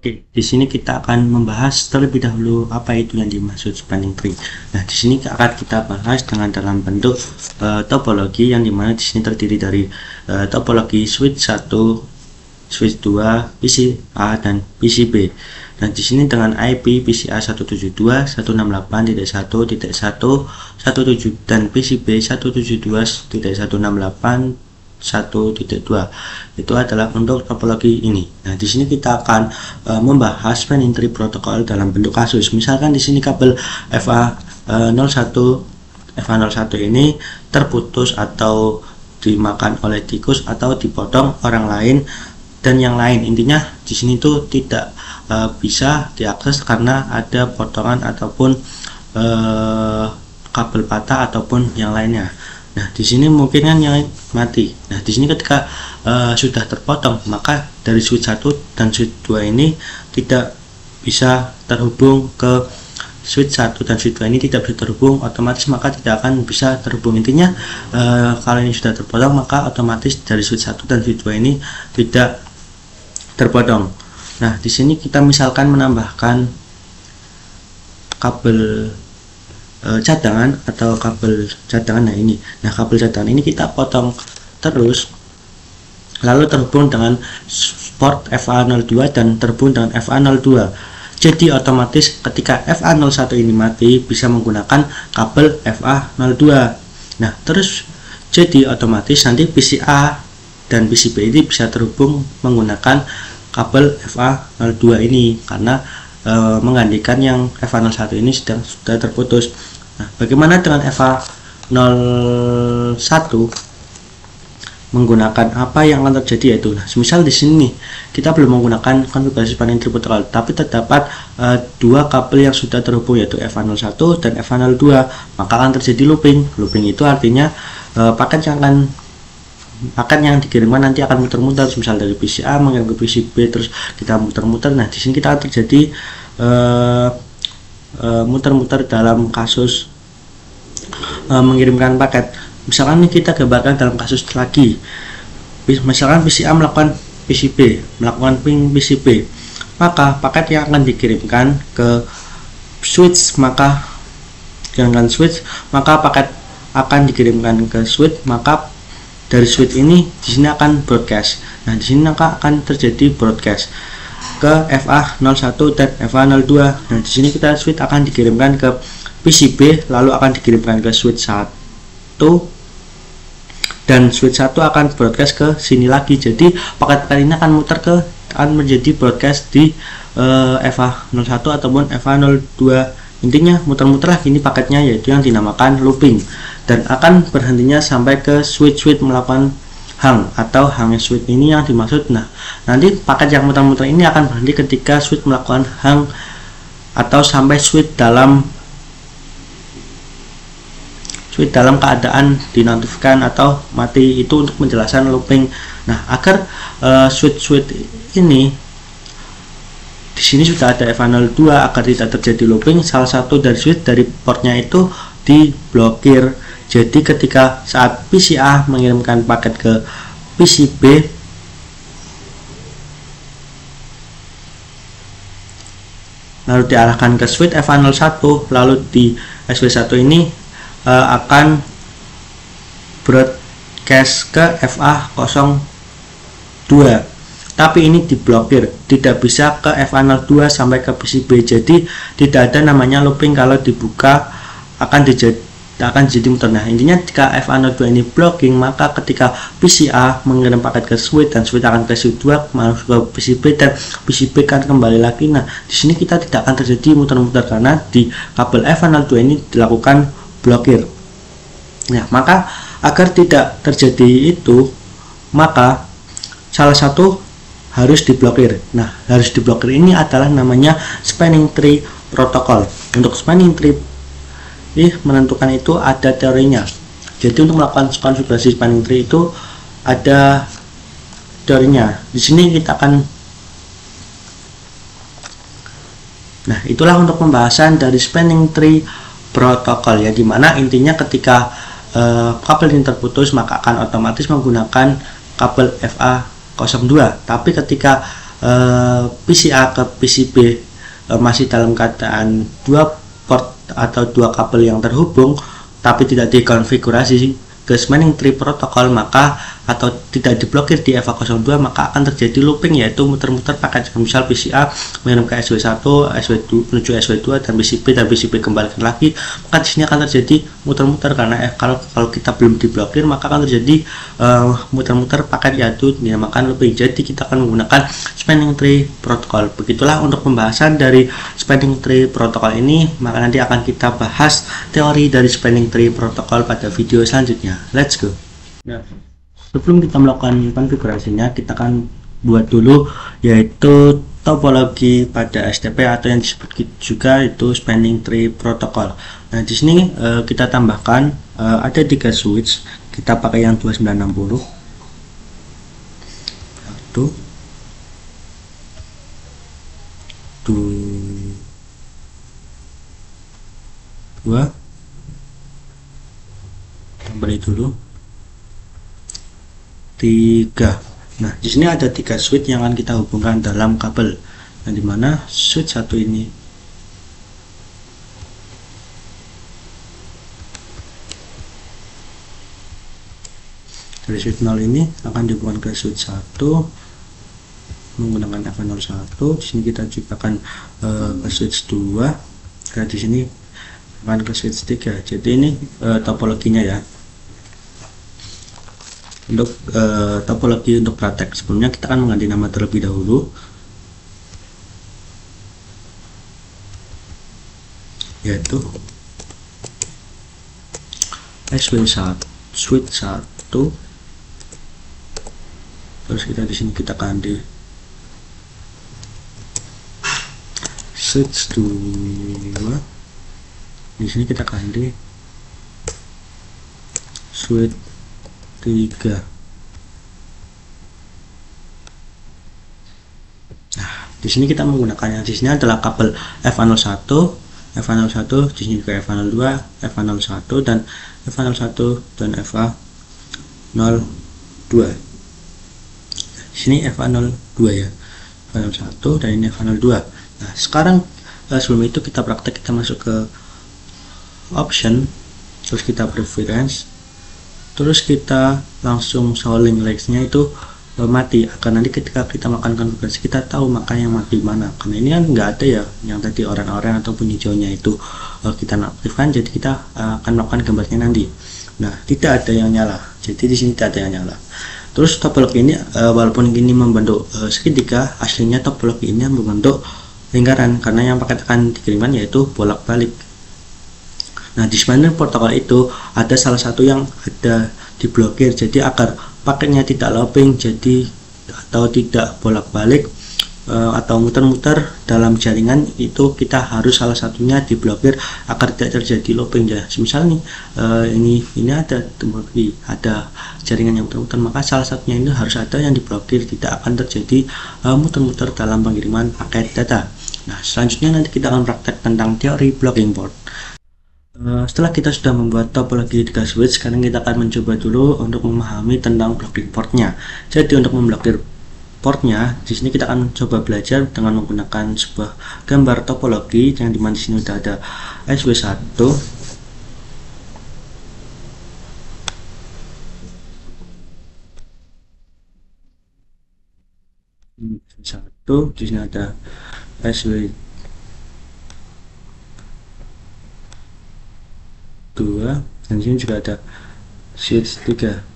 Oke, di sini kita akan membahas terlebih dahulu apa itu yang dimaksud spanning tree. Nah, di sini akan kita bahas dengan dalam bentuk topologi yang dimana di sini terdiri dari topologi switch 1, switch 2, PCA dan PCB. Nah, di sini dengan IP PCA 172.168.1.1, 17 dan PCB 172.168.1.2 itu adalah untuk topologi ini. Nah, di sini kita akan membahas spanning tree protokol dalam bentuk kasus. Misalkan di sini kabel FA01 ini terputus atau dimakan oleh tikus atau dipotong orang lain dan yang lain. Intinya di sini tuh tidak bisa diakses karena ada potongan ataupun kabel patah ataupun yang lainnya. Nah, di sini mungkin kan yang mati. Nah, di sini ketika sudah terpotong, maka dari switch 1 dan switch 2 ini tidak bisa terhubung ke switch 1 dan switch 2 ini tidak bisa terhubung, otomatis maka tidak akan bisa terhubung. Intinya kalau ini sudah terpotong, maka otomatis dari switch 1 dan switch 2 ini tidak terpotong. Nah, di sini kita misalkan menambahkan kabel cadangan atau kabel cadangan. Nah, ini. Nah, kabel cadangan ini kita potong terus lalu terhubung dengan port FA02 dan terhubung dengan FA02. Jadi otomatis ketika FA01 ini mati bisa menggunakan kabel FA02. Nah, terus jadi otomatis nanti PCA dan PCB ini bisa terhubung menggunakan kabel FA02 ini karena menggantikan yang FA01 ini sudah terputus. Nah, bagaimana dengan FA01 menggunakan apa yang akan terjadi, yaitu misal di sini kita belum menggunakan konfigurasi spanning tree protokol, tapi terdapat dua kabel yang sudah terhubung yaitu FA01 dan FA02, maka akan terjadi looping. Looping itu artinya paket yang dikirimkan nanti akan muter-muter, misal dari PCA mengirim ke PCB terus kita muter-muter. Nah, di sini kita akan terjadi muter-muter dalam kasus mengirimkan paket. Misalkan kita gambarkan dalam kasus lagi, misalkan PCA melakukan ping PCB, maka paket yang akan dikirimkan ke switch, maka paket akan dikirimkan ke switch, maka dari switch ini di sini akan broadcast. Nah, di sini akan terjadi broadcast ke FA01 dan FA02. Nah, di sini kita switch akan dikirimkan ke PCB, lalu akan dikirimkan ke switch 1 dan switch 1 akan broadcast ke sini lagi. Jadi paket ini akan menjadi broadcast di FA01 ataupun FA02. Intinya muter-muter lah ini paketnya, yaitu yang dinamakan looping, dan akan berhentinya sampai ke switch melakukan hang atau hang switch ini yang dimaksud. Nah, nanti paket yang muter-muter ini akan berhenti ketika switch melakukan hang atau sampai switch dalam keadaan dinonaktifkan atau mati. Itu untuk penjelasan looping. Nah, agar switch ini di sini sudah ada FA02 agar tidak terjadi looping, salah satu dari switch dari portnya itu diblokir. Jadi ketika saat PCA mengirimkan paket ke PCB, lalu diarahkan ke switch FA01, lalu di SW1 ini akan broadcast ke FA02. Tapi ini diblokir, tidak bisa ke FA02 sampai ke PCB. Jadi tidak ada namanya looping. Kalau dibuka akan jadi muter. Nah, intinya jika FA02 ini blocking, maka ketika PCA mengirim paket ke switch dan switch akan ke switch 2 masuk ke PCB dan PCB akan kembali lagi. Nah, di sini kita tidak akan terjadi muter-muter karena di kabel FA02 ini dilakukan blokir. Nah, maka agar tidak terjadi itu, maka salah satu harus diblokir. Nah, harus diblokir ini adalah namanya spanning tree protokol. Untuk spanning tree menentukan itu ada teorinya. Jadi untuk melakukan konfigurasi spanning tree itu ada teorinya. Di sini kita akan. Nah, itulah untuk pembahasan dari spanning tree protokol, ya, dimana intinya ketika kabel ini terputus maka akan otomatis menggunakan kabel FA02. Tapi ketika PCA ke PCB masih dalam keadaan dua port atau dua kabel yang terhubung tapi tidak dikonfigurasi ke spanning tree protokol, maka atau tidak diblokir di FA02, maka akan terjadi looping, yaitu muter-muter paket misal PCA mengirim ke SW1, SW2 menuju SW2 dan PCB kembalikan lagi, maka di sini akan terjadi muter-muter karena kalau kita belum diblokir maka akan terjadi muter-muter paket, yaitu dinamakan looping. Jadi kita akan menggunakan spanning tree protokol. Begitulah untuk pembahasan dari spanning tree protokol ini, maka nanti akan kita bahas teori dari spanning tree protokol pada video selanjutnya. Let's go. Nah, sebelum kita melakukan konfigurasinya, kita akan buat dulu yaitu topologi pada STP atau yang disebut juga itu spanning tree protocol. Nah, di sini kita tambahkan ada 3 switch. Kita pakai yang 2960. 1 2 beri dulu 3. Nah, di sini ada 3 switch yang akan kita hubungkan dalam kabel. Nah, dimana switch 1 ini dari switch 0 ini akan dihubungkan ke switch 1 menggunakan F01. Di sini kita juga akan ke switch 2. Nah, di sini akan ke switch 3. Jadi ini topologinya ya. Untuk topologi untuk praktek sebelumnya kita akan mengganti nama terlebih dahulu, yaitu SW1 switch 1. Terus kita di sini kita ganti switch 2. Di sini kita ganti switch 3. Nah, di sini kita menggunakannya, di sini adalah kabel FA01, di sini juga FA02, FA01 dan FA01 dan FA02. Di sini FA02 ya, FA01 dan ini FA02. Nah, sekarang sebelum itu kita praktek, kita masuk ke option, terus kita preference, terus kita langsung showing legs-nya itu mati, agar nanti ketika kita melakukan konfigurasi kita tahu maka yang mati mana, karena ini kan nggak ada ya yang tadi orang-orang ataupun hijaunya itu kita aktifkan, jadi kita akan melakukan gambarnya nanti. Nah, tidak ada yang nyala, jadi di sini tidak ada yang nyala. Terus topologi ini walaupun ini membentuk segitiga, aslinya topologi ini membentuk lingkaran karena yang paket akan dikirimkan yaitu bolak-balik. Nah, di spanning protokol itu ada salah satu yang ada diblokir, jadi agar paketnya tidak looping, jadi atau tidak bolak-balik atau muter-muter dalam jaringan, itu kita harus salah satunya diblokir agar tidak terjadi looping ya. Misal nih ini ada jaringan yang muter-muter, maka salah satunya ini harus ada yang diblokir, tidak akan terjadi muter-muter dalam pengiriman paket data. Nah, selanjutnya nanti kita akan praktek tentang teori blocking port. Setelah kita sudah membuat topologi 3 switch, sekarang kita akan mencoba dulu untuk memahami tentang blocking portnya. Jadi untuk memblokir portnya, di sini kita akan coba belajar dengan menggunakan sebuah gambar topologi yang dimana di sini sudah ada SW1, di sini ada SW2, dan di sini juga ada switch 3.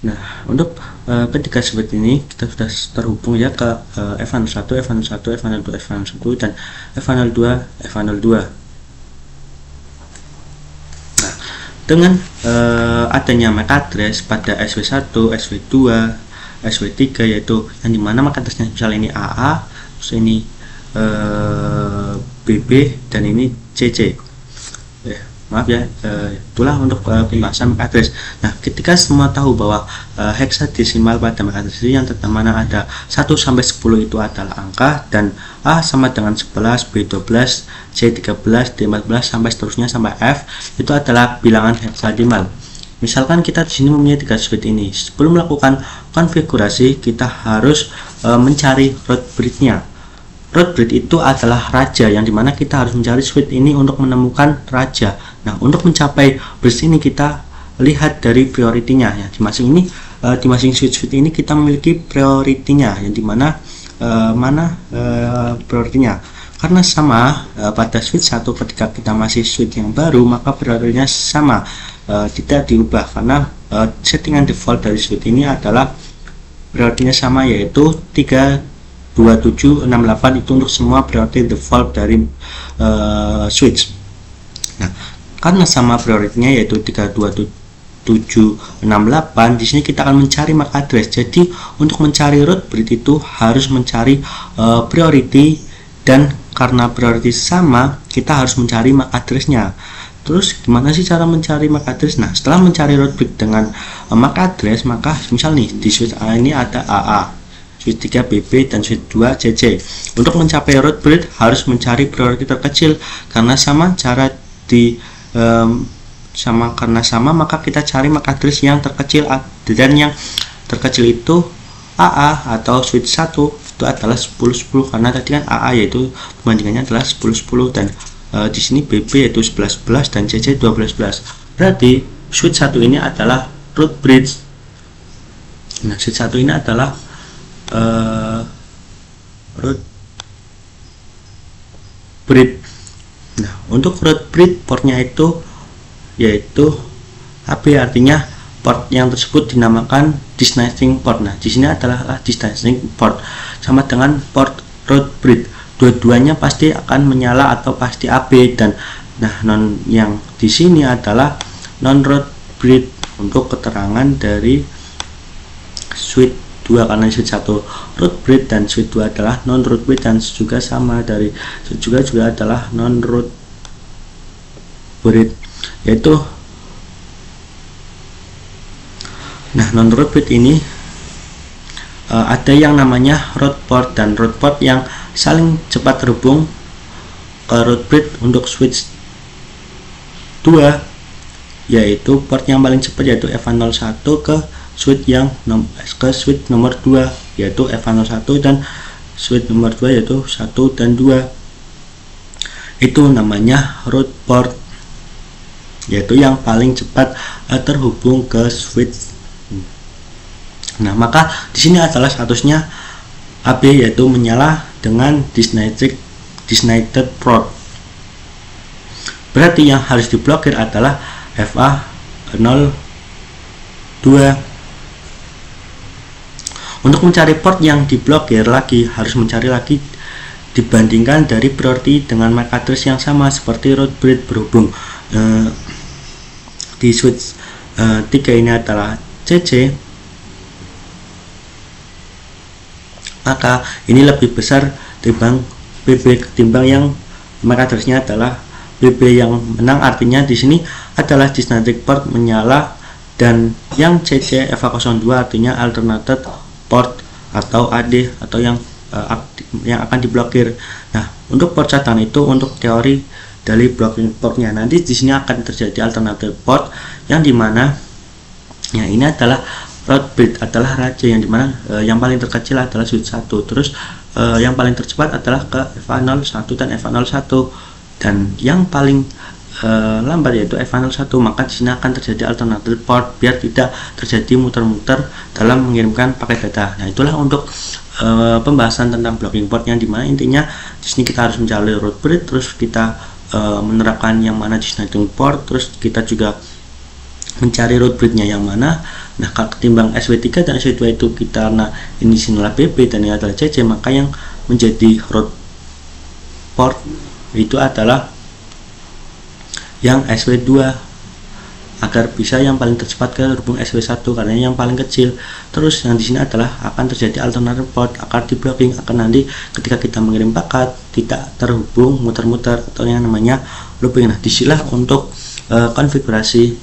Nah, untuk ketiga switch ini kita sudah terhubung ya ke FA01, FA01, FA02, FA01 dan FA02, FA02. Nah, dengan adanya MAC address pada SW1, SW2, SW3, yaitu yang dimana MAC addressnya misalnya ini AA, terus ini BB dan ini CC. Maaf ya, itulah untuk pembahasan MAC address. Nah, ketika semua tahu bahwa heksadesimal pada MAC address yang mana ada 1 sampai 10 itu adalah angka, dan A sama dengan 11, B12, C13, D14 sampai seterusnya sampai F itu adalah bilangan heksadesimal. Misalkan kita di sini mempunyai 3 switch ini. Sebelum melakukan konfigurasi, kita harus mencari root bridge-nya. Root bridge itu adalah raja, yang dimana kita harus mencari switch ini untuk menemukan raja. Nah, untuk mencapai bridge ini kita lihat dari priority-nya ya. Di masing switch ini kita memiliki priority-nya, yang dimana priority-nya. Karena sama pada switch 1 ketika kita masih switch yang baru, maka priority-nya sama, tidak diubah karena settingan default dari switch ini adalah priority-nya sama, yaitu 32768 itu untuk semua priority default dari switch. Nah, karena sama priority-nya yaitu 32768, di sini kita akan mencari MAC address. Jadi untuk mencari root bridge itu harus mencari priority, dan karena priority sama, kita harus mencari MAC address-nya. Terus gimana sih cara mencari MAC address? Nah, setelah mencari root bridge dengan MAC address, maka misal nih di switch A ini ada AA, switch 3 BB, dan switch 2 CC. Untuk mencapai root bridge harus mencari priority terkecil, karena sama cara karena sama maka kita cari MAC address yang terkecil, dan yang terkecil itu AA atau switch 1 itu adalah 1010, karena tadi kan AA yaitu perbandingannya adalah 1010, dan di sini BB yaitu 1111 dan CC 1211. Berarti switch 1 ini adalah root bridge. Nah, switch 1 ini adalah root bridge. Nah, untuk root bridge portnya itu yaitu AB, artinya port yang tersebut dinamakan distancing port. Nah, di sini adalah distancing port sama dengan port root bridge. Dua-duanya pasti akan menyala atau pasti AB, dan non yang di sini adalah non root bridge untuk keterangan dari switch 2, karena switch 1 root bridge dan switch 2 adalah non root bridge, dan juga sama dari juga adalah non root bridge, yaitu non root bridge ini ada yang namanya root port dan root port yang saling cepat terhubung ke root bridge. Untuk switch 2 yaitu port yang paling cepat yaitu FA01 ke switch nomor 2 yaitu FA01, dan switch nomor 2 yaitu 1 dan 2. Itu namanya root port, yaitu yang paling cepat terhubung ke switch. Nah, maka di sini adalah statusnya AB, yaitu menyala dengan designated port. Berarti yang harus diblokir adalah FA02. Untuk mencari port yang diblokir lagi harus mencari lagi dibandingkan dari priority dengan MAC address yang sama seperti root bridge. Berhubung di switch 3 ini adalah CC, maka ini lebih besar timbang BB ketimbang yang MAC address-nya adalah BB. Yang menang artinya di sini adalah designated port menyala, dan yang CC FA02 artinya alternated port atau AD atau yang akan diblokir. Nah, untuk port catatan itu untuk teori dari blocking portnya. Nanti di sini akan terjadi alternative port, yang dimana ya ini adalah root bridge adalah raja, yang dimana yang paling terkecil adalah switch 1, terus yang paling tercepat adalah ke FA01 dan FA01, dan yang paling lambat yaitu FA01. Maka di sini akan terjadi alternative port biar tidak terjadi muter-muter dalam mengirimkan paket data. Nah, itulah untuk pembahasan tentang blocking port, yang dimana intinya di sini kita harus mencari root bridge, terus kita menerapkan yang mana designated port, terus kita juga mencari root bridge-nya yang mana. Nah, ketimbang SW3 dan SW2 itu kita, karena ini adalah BB dan ini adalah CC, maka yang menjadi root port itu adalah yang SW2 agar bisa yang paling tercepat ke hubung SW1 karena yang paling kecil. Terus yang di sini adalah akan terjadi alternative port akan di blocking, akan nanti ketika kita mengirim paket tidak terhubung muter-muter atau yang namanya looping. Nah, disinilah untuk konfigurasi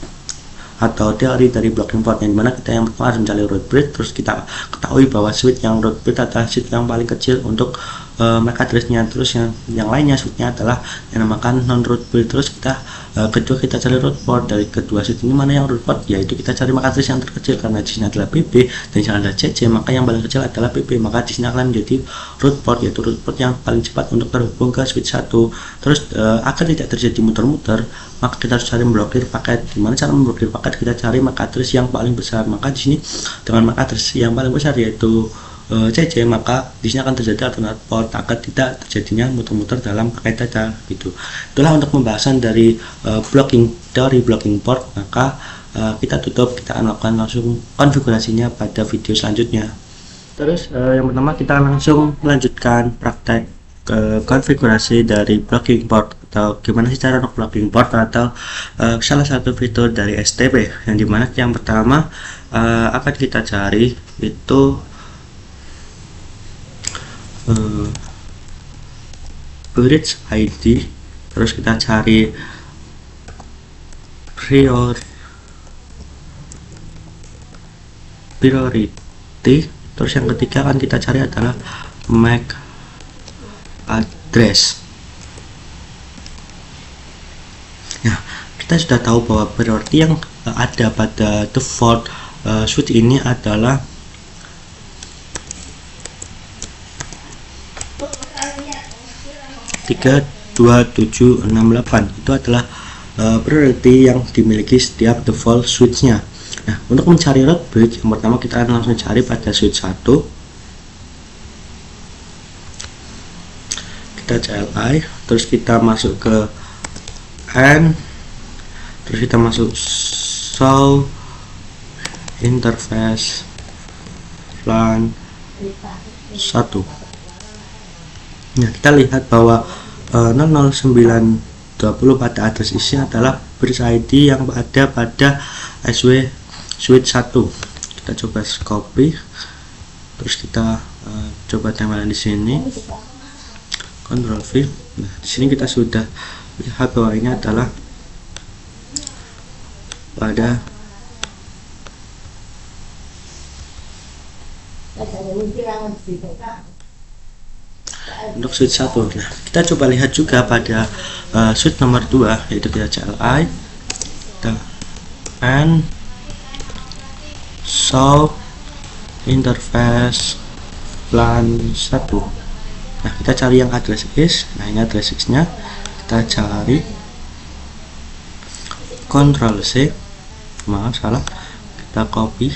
atau teori dari blocking port, yang dimana kita yang pertama harus mencari root bridge, terus kita ketahui bahwa switch yang root bridge adalah switch yang paling kecil untuk MAC address-nya. Terus yang lainnya switch-nya adalah yang namakan non root port. Terus kedua kita cari root port. Dari kedua switch ini mana yang root port, yaitu kita cari MAC address yang terkecil, karena di sini adalah PP dan di sini adalah CC, maka yang paling kecil adalah PP, maka di sini akan menjadi root port, yaitu root port yang paling cepat untuk terhubung ke switch 1. Terus agar tidak terjadi muter-muter, maka kita harus cari memblokir paket. Gimana cara memblokir paket? Kita cari MAC address yang paling besar, maka di sini dengan MAC address yang paling besar yaitu CC, maka di sini akan terjadi alternate port agar tidak terjadinya muter-muter dalam paket data gitu. Itulah untuk pembahasan dari teori blocking port. Maka kita tutup, kita akan lakukan langsung konfigurasinya pada video selanjutnya. Terus yang pertama kita langsung melanjutkan praktek konfigurasi dari blocking port, atau gimana sih cara untuk blocking port, atau salah satu fitur dari STP, yang dimana yang pertama akan kita cari itu bridge ID. Terus kita cari priority. Terus yang ketiga akan kita cari adalah MAC address. Nah, kita sudah tahu bahwa priority yang ada pada default switch ini adalah 32768. Itu adalah priority yang dimiliki setiap default switch-nya. Nah, untuk mencari root bridge, yang pertama kita akan langsung cari pada switch 1. Kita CLI, terus kita masuk ke N, terus kita masuk show interface LAN 1. Nah, kita lihat bahwa 00920 pada address isi adalah bridge ID yang ada pada SW switch 1. Kita coba copy, terus kita coba tempelkan di sini, Ctrl V. Nah, di sini kita sudah lihat bahwa ini adalah pada untuk switch 1. Nah, kita coba lihat juga pada switch nomor 2, yaitu kita CLI, kita N show interface LAN 1. Nah, kita cari yang address is. Nah, ini address is nya kita cari, Ctrl C, maaf salah, kita copy,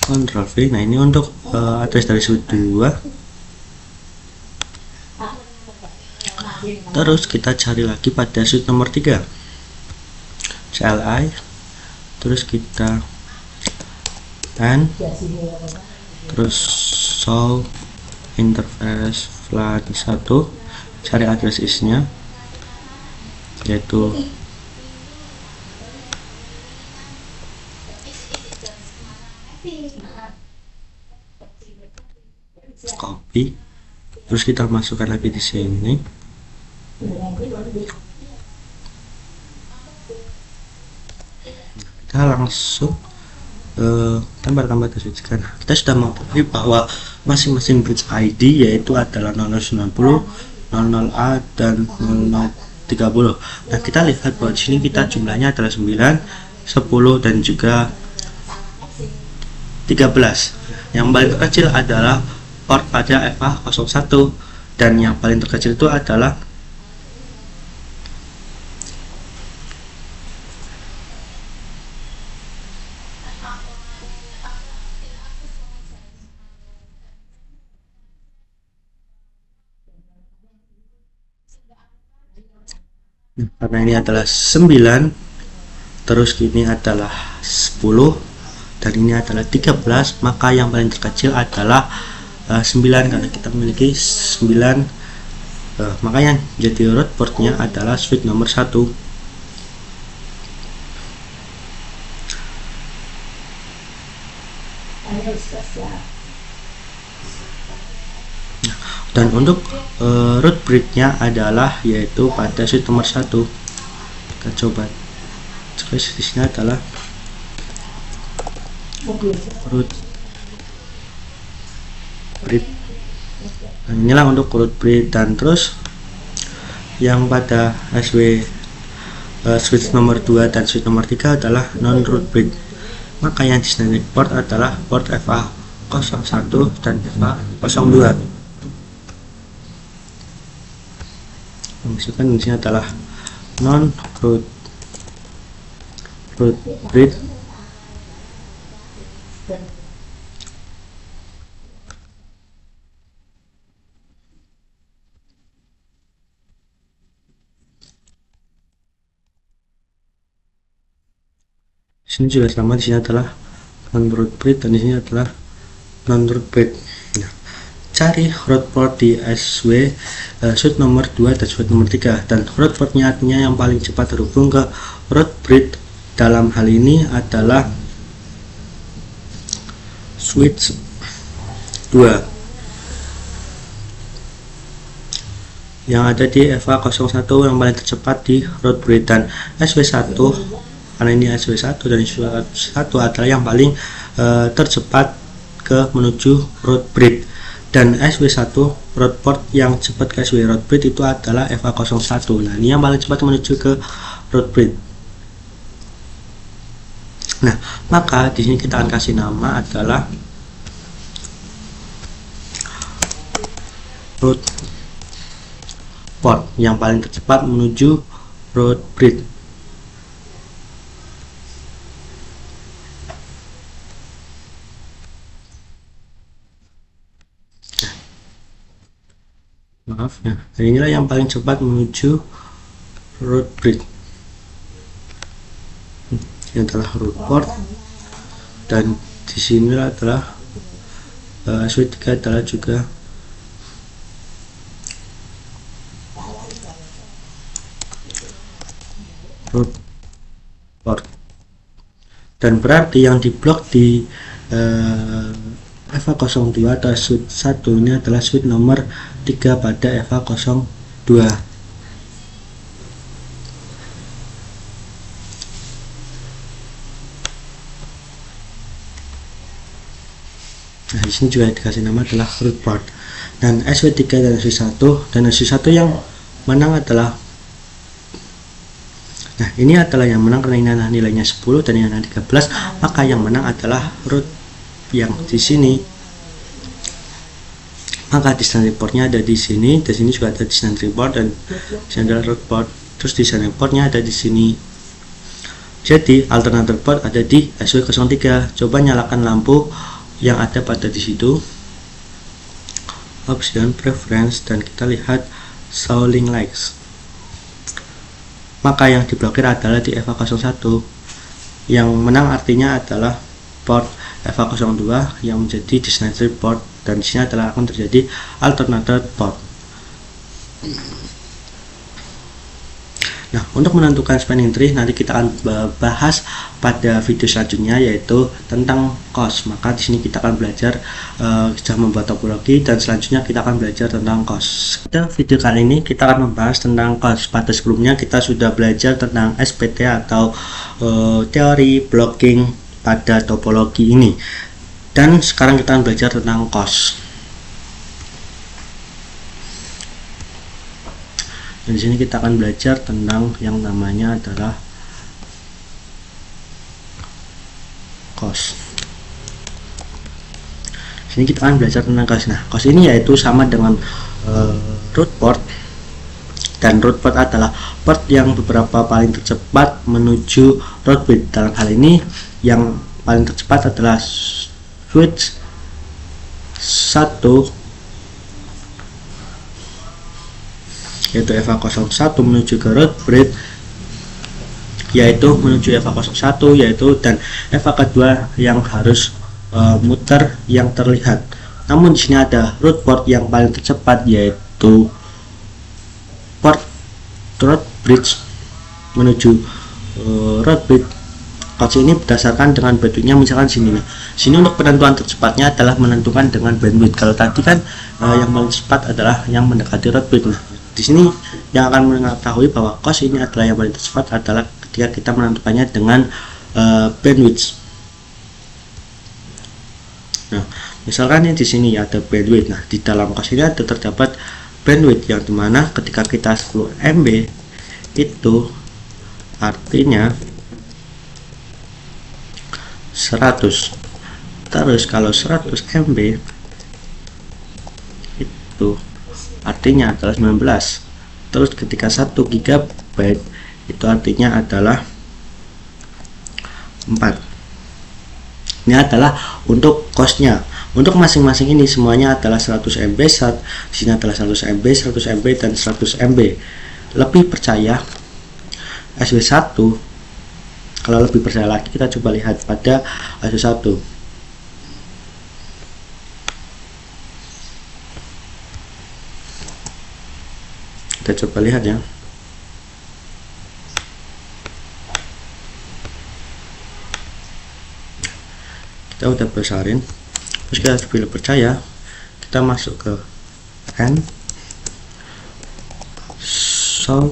Ctrl V. Nah, ini untuk address dari switch 2. Terus kita cari lagi pada switch nomor 3, CLI, terus kita N, terus show interface LAN 1, cari address is nya yaitu copy, terus kita masukkan lagi di sini. Kita langsung tambahkan pada switch kan. Kita sudah mengetahui bahwa masing-masing bridge ID yaitu adalah 0090, 00A dan 0030. Nah, kita lihat bahwa di sini kita jumlahnya adalah 9, 10 dan juga 13. Yang paling terkecil adalah port pada FA01 dan yang paling terkecil itu adalah karena ini adalah 9, terus ini adalah 10 dan ini adalah 13, maka yang paling terkecil adalah 9 karena kita memiliki 9. Maka yang jadi root portnya adalah switch nomor 1. Untuk Dan untuk root bridge-nya adalah yaitu pada switch nomor 1. Kita coba terus di sini adalah root bridge. Nah, inilah untuk root bridge. Dan terus yang pada SW switch nomor 2 dan switch nomor 3 adalah non root bridge. Maka yang di port adalah port FA01 dan FA02. Misalkan di sini adalah non root bridge sini juga sama. Di sini adalah non root bridge dan di sini adalah non root bridge. Nah, cari root port di SW switch nomor 2 dan switch nomor 3, dan root portnya artinya yang paling cepat terhubung ke root bridge dalam hal ini adalah switch 2 yang ada di FA01 yang paling tercepat di root bridge, dan SW1 karena ini SW1 dan SW1 adalah yang paling tercepat ke menuju root bridge. Dan SW1 root port yang cepat ke SW root bridge itu adalah FA01. Nah, ini yang paling cepat menuju ke root bridge. Nah, maka di sini kita akan kasih nama adalah root port yang paling tercepat menuju root bridge. Maaf ya, inilah yang paling cepat menuju root bridge. Ini adalah root port, dan di sini adalah switch 3 adalah juga root port. Dan berarti yang diblok di FA02 atau switch 1 ini adalah switch nomor 3 pada FA02. Nah, di sini juga dikasih nama adalah root port. Dan SW3 dan SW1, dan SW1 yang menang adalah, nah ini adalah yang menang karena ini adalah nilainya 10 dan ini adalah 13, maka yang menang adalah root yang di sini. Maka destination portnya ada di sini, di sini juga ada destination port, dan di sini adalah root port. Terus destination portnya ada di sini. Jadi alternator port ada di SW03. Coba nyalakan lampu yang ada pada di situ, option preference, dan kita lihat show link lights. Maka yang diblokir adalah di FA01. Yang menang artinya adalah port FA02 yang menjadi destination port, dan di sini adalah akan terjadi alternator port. Nah, untuk menentukan spanning tree nanti kita akan bahas pada video selanjutnya, yaitu tentang COS. Maka di sini kita akan belajar sudah membuat topologi, dan selanjutnya kita akan belajar tentang COS. Pada video kali ini kita akan membahas tentang COS. Pada sebelumnya kita sudah belajar tentang SPT atau teori blocking pada topologi ini, dan sekarang kita akan belajar tentang COS. Dan di sini kita akan belajar tentang yang namanya adalah COS. Di sini kita akan belajar tentang COS. Nah, COS ini yaitu sama dengan root port, dan root port adalah port yang beberapa paling tercepat menuju root bridge. Dalam hal ini yang paling tercepat adalah switch 1 yaitu FA01 menuju ke root bridge, yaitu menuju FA01 yaitu, dan FA2 yang harus muter yang terlihat. Namun di sini ada root port yang paling tercepat yaitu port root bridge menuju root bridge, cost ini berdasarkan dengan bandwidthnya. Misalkan sini untuk penentuan tercepatnya adalah menentukan dengan bandwidth. Kalau tadi kan yang paling cepat adalah yang mendekati roadbreak. Nah, di sini yang akan mengetahui bahwa cost ini adalah yang paling cepat adalah ketika kita menentukannya dengan bandwidth. Nah, misalkan di sini ada bandwidth. Nah, di dalam cost ini ada terdapat bandwidth yang dimana ketika kita 10 MB itu artinya 100. Terus kalau 100 MB itu artinya adalah 19. Terus ketika 1 GB itu artinya adalah 4. Ini adalah untuk costnya. Untuk masing-masing ini semuanya adalah 100 MB. Sini adalah 100 MB, 100 MB dan 100 MB. Lebih percaya SW1. Kalau lebih percaya lagi, kita coba lihat pada SW1. Kita coba lihat ya. Kita udah besarin. Terus kita pilih percaya. Kita masuk ke N. So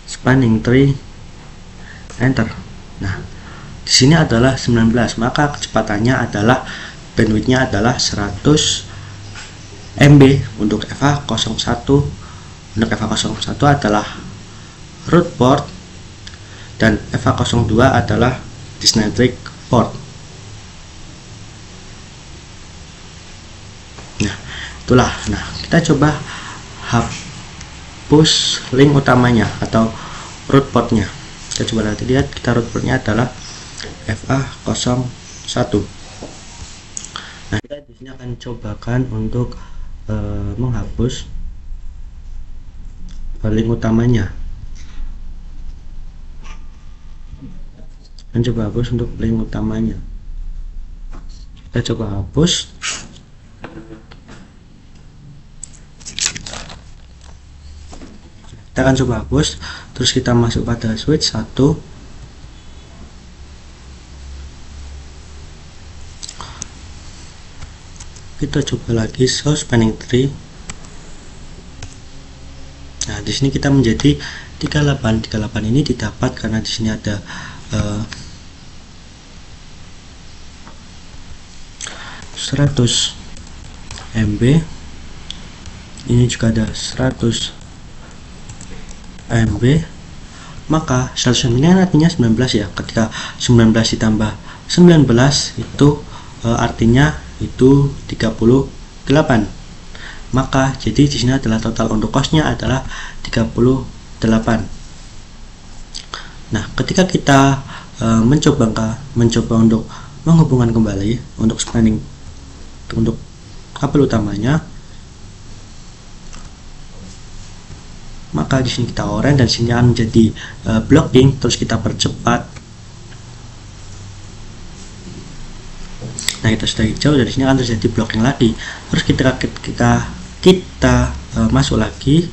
spanning tree, enter. Nah, di sini adalah 19, maka kecepatannya adalah bandwidthnya adalah 100 MB untuk FH01. Untuk FH01 adalah root port dan FH02 adalah dysmetric port. Nah, itulah. Nah, kita coba hapus link utamanya atau root portnya. Kita coba lihat, kita root portnya adalah FA01. Nah, kita di sini akan cobakan untuk menghapus link utamanya. Dan coba hapus untuk link utamanya. Kita coba hapus. Kita akan coba hapus. Terus kita masuk pada switch 1. Kita coba lagi show spanning tree. Nah, di sini kita menjadi 38. 38 ini didapat karena di sini ada 100 MB. Ini juga ada 100 MB. Maka 100 MB ini artinya 19 ya. Ketika 19 ditambah 19 itu artinya itu 38. Maka jadi di sini adalah total untuk costnya adalah 38. Nah, ketika kita mencoba untuk menghubungkan kembali untuk spanning untuk kabel utamanya, maka di sini kita orange dan sini akan menjadi blocking. Terus kita percepat. Nah, kita sudah hijau, dari sini akan terjadi blocking lagi. Terus kita masuk lagi.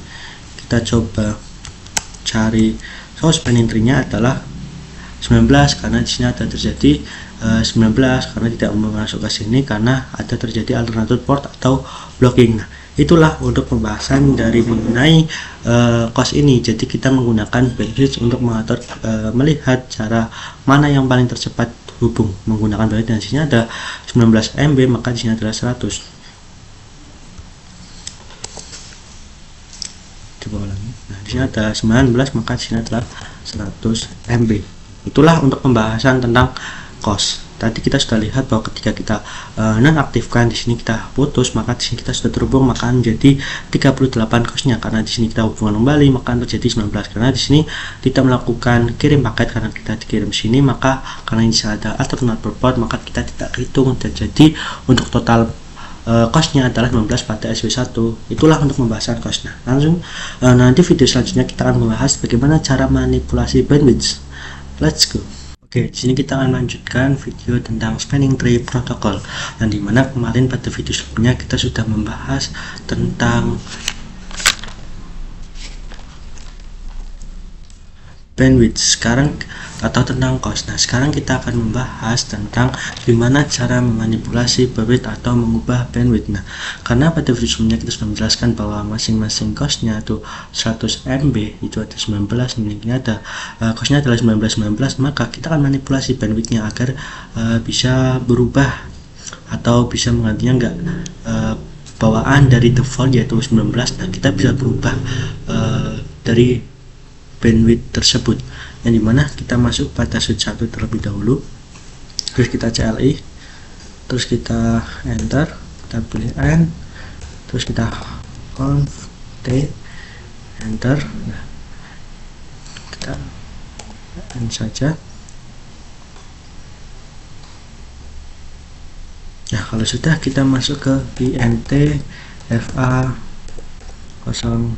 Kita coba cari source spanning tree-nya adalah 19 karena di sini ada terjadi 19 karena tidak masuk ke sini karena ada terjadi alternative port atau blocking. Nah, itulah untuk pembahasan dari mengenai cost ini. Jadi kita menggunakan bandwidth untuk mengatur melihat cara mana yang paling tercepat hubung menggunakan bandwidth. Dan di sini ada 19 MB, maka di sini adalah 100. Coba ulangi. Nah, di sini ada 19, maka di sini adalah 100 MB. Itulah untuk pembahasan tentang cost. Tadi kita sudah lihat bahwa ketika kita nonaktifkan, di sini kita putus, maka di sini kita sudah terhubung, maka menjadi 38 costnya. Karena di sini kita hubungan kembali, maka terjadi 19. Karena di sini tidak melakukan kirim paket karena kita dikirim sini, maka karena ini ada alternative port, maka kita tidak hitung. Dan jadi untuk total costnya adalah 19 pada SW1. Itulah untuk pembahasan costnya. Langsung nanti video selanjutnya kita akan membahas bagaimana cara manipulasi bandwidth. Let's go. Oke, di sini kita akan lanjutkan video tentang spanning tree protocol. Dan dimana kemarin pada video sebelumnya kita sudah membahas tentang bandwidth sekarang atau tentang cost. Nah, sekarang kita akan membahas tentang gimana cara memanipulasi bandwidth atau mengubah bandwidth. Nah, karena pada video sebelumnya kita sudah menjelaskan bahwa masing-masing costnya itu 100 MB itu ada 19, ini ada costnya adalah 19, maka kita akan manipulasi bandwidthnya agar bisa berubah atau bisa menggantinya enggak bawaan dari default yaitu 19. Nah, kita bisa berubah dari bandwidth tersebut, yang dimana kita masuk pada switch 1 terlebih dahulu, terus kita CLI, terus kita enter, kita pilih N, terus kita conf T, enter. Nah, kita N saja. Nah, kalau sudah, kita masuk ke INT FA 01,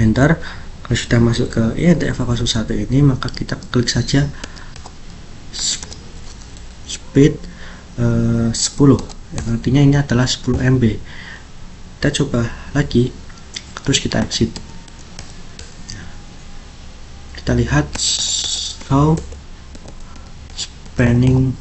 enter. Kalau sudah masuk ke INT FA 01 ini, maka kita klik saja speed 10, yang artinya ini adalah 10 MB. Kita coba lagi, terus kita exit. Kita lihat show spanning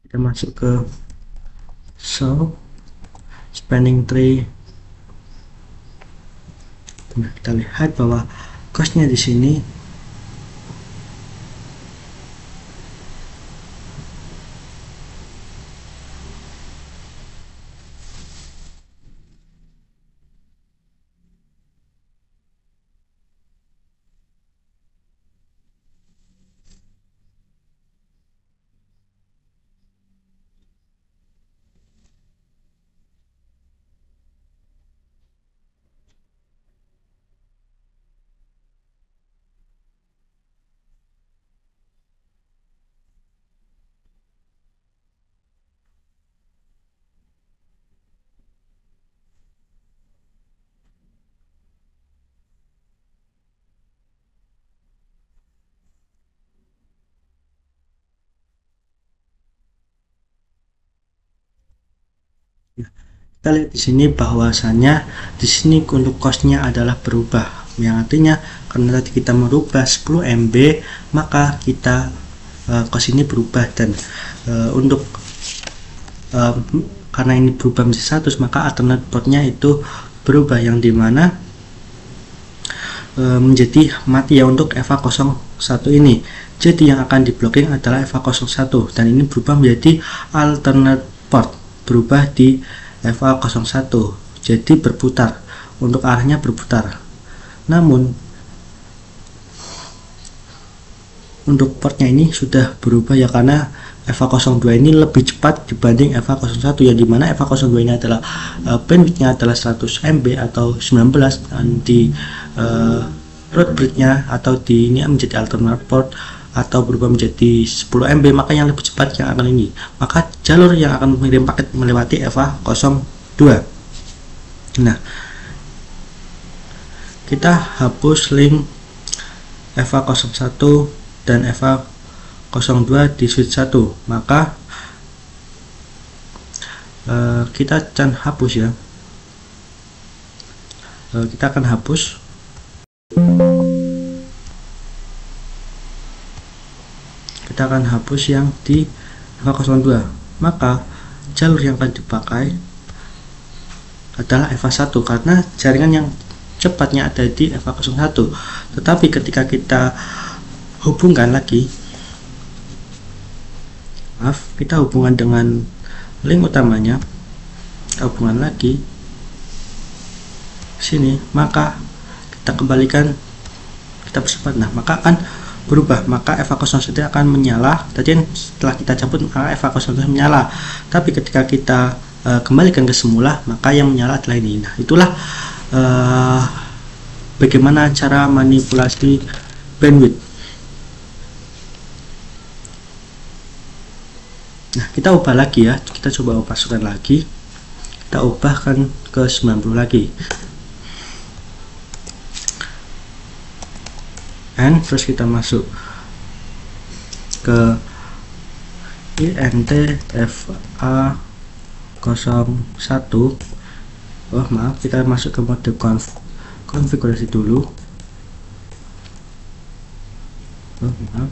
kita masuk ke show spanning tree. Nah, kita lihat bahwa costnya di sini kita lihat di sini bahwasanya di sini untuk costnya adalah berubah, yang artinya karena tadi kita merubah 10 MB, maka kita cost ini berubah, dan untuk karena ini berubah menjadi 100, maka alternate portnya itu berubah, yang dimana menjadi mati ya untuk FA 01 ini. Jadi yang akan diblocking adalah FA 01, dan ini berubah menjadi alternate port, berubah di FA 01, jadi berputar, untuk arahnya berputar. Namun untuk portnya ini sudah berubah ya, karena FA 02 ini lebih cepat dibanding FA 01, yang dimana FA 02 ini adalah bandwidthnya adalah 100 MB atau 19, dan di root bridge-nya atau di ini menjadi alternate port atau berubah menjadi 10 MB, maka yang lebih cepat yang akan ini, maka jalur yang akan mengirim paket melewati FA 02. Nah, kita hapus link FA 01 dan FA 02 di switch 1, maka kita akan hapus ya, kita akan hapus. Kita akan hapus yang di FA 02, maka jalur yang akan dipakai adalah FA 1, karena jaringan yang cepatnya ada di FA 01. Tetapi ketika kita hubungkan lagi, kita hubungan dengan link utamanya, kita hubungan lagi sini, maka kita kembalikan, kita percepat. Nah, maka akan berubah, maka FA 01 akan menyala. Tadi setelah kita cabut, maka FA 01 menyala, tapi ketika kita kembalikan ke semula, maka yang menyala adalah ini. Nah, itulah bagaimana cara manipulasi bandwidth. Nah, kita ubah lagi ya, kita coba masukkan lagi, kita ubahkan ke 90 lagi. N, terus kita masuk ke INTFA 01. Oh maaf, kita masuk ke mode konfigurasi dulu. Oh maaf,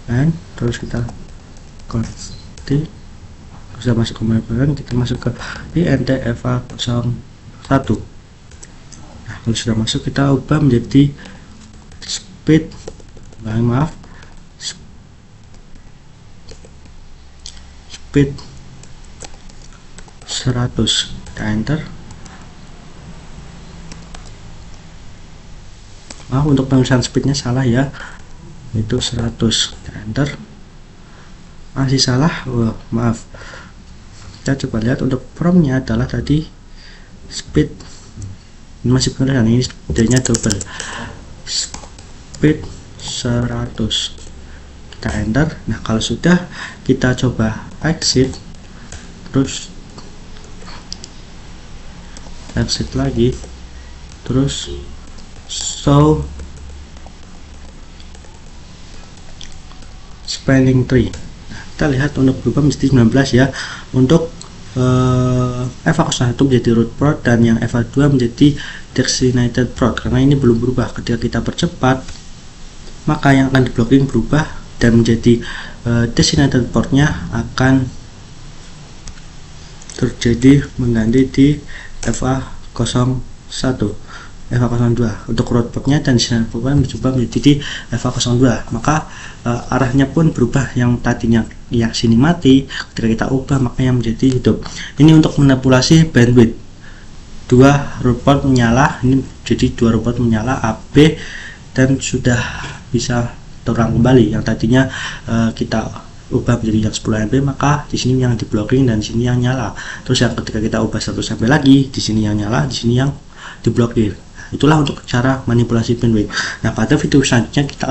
and terus kita konfigurasi, sudah masuk ke mode, kita masuk ke INTFA 01. Nah, kalau sudah masuk kita ubah menjadi speed, maaf, speed 100, kita enter. Maaf, untuk penulisan speednya salah ya, itu 100, kita enter. Masih salah, oh, maaf. Kita coba lihat, untuk promptnya adalah tadi speed, ini masih penulisan, ini speednya double, speed 100, kita enter. Nah, kalau sudah, kita coba exit, terus exit lagi, terus show spelling tree. Nah, kita lihat untuk berubah menjadi 19 ya, untuk FA01 menjadi root prod dan yang FA2 menjadi designated prod, karena ini belum berubah. Ketika kita percepat, maka yang akan diblocking berubah dan menjadi designated portnya akan terjadi mengganti di FA01, FA02. Untuk root portnya dan designated portnya berubah menjadi di FA02, maka arahnya pun berubah. Yang tadinya yang sini mati, ketika kita ubah maka yang menjadi hidup. Ini untuk manipulasi bandwidth. Dua root port menyala, ini jadi dua root port menyala AB, dan sudah bisa terulang kembali. Yang tadinya kita ubah menjadi yang 10 MB, maka di sini yang di blocking dan di sini yang nyala. Terus yang ketika kita ubah 100 MB lagi, di sini yang nyala, di sini yang diblokir. Itulah untuk cara manipulasi bandwidth. Nah, pada video selanjutnya kita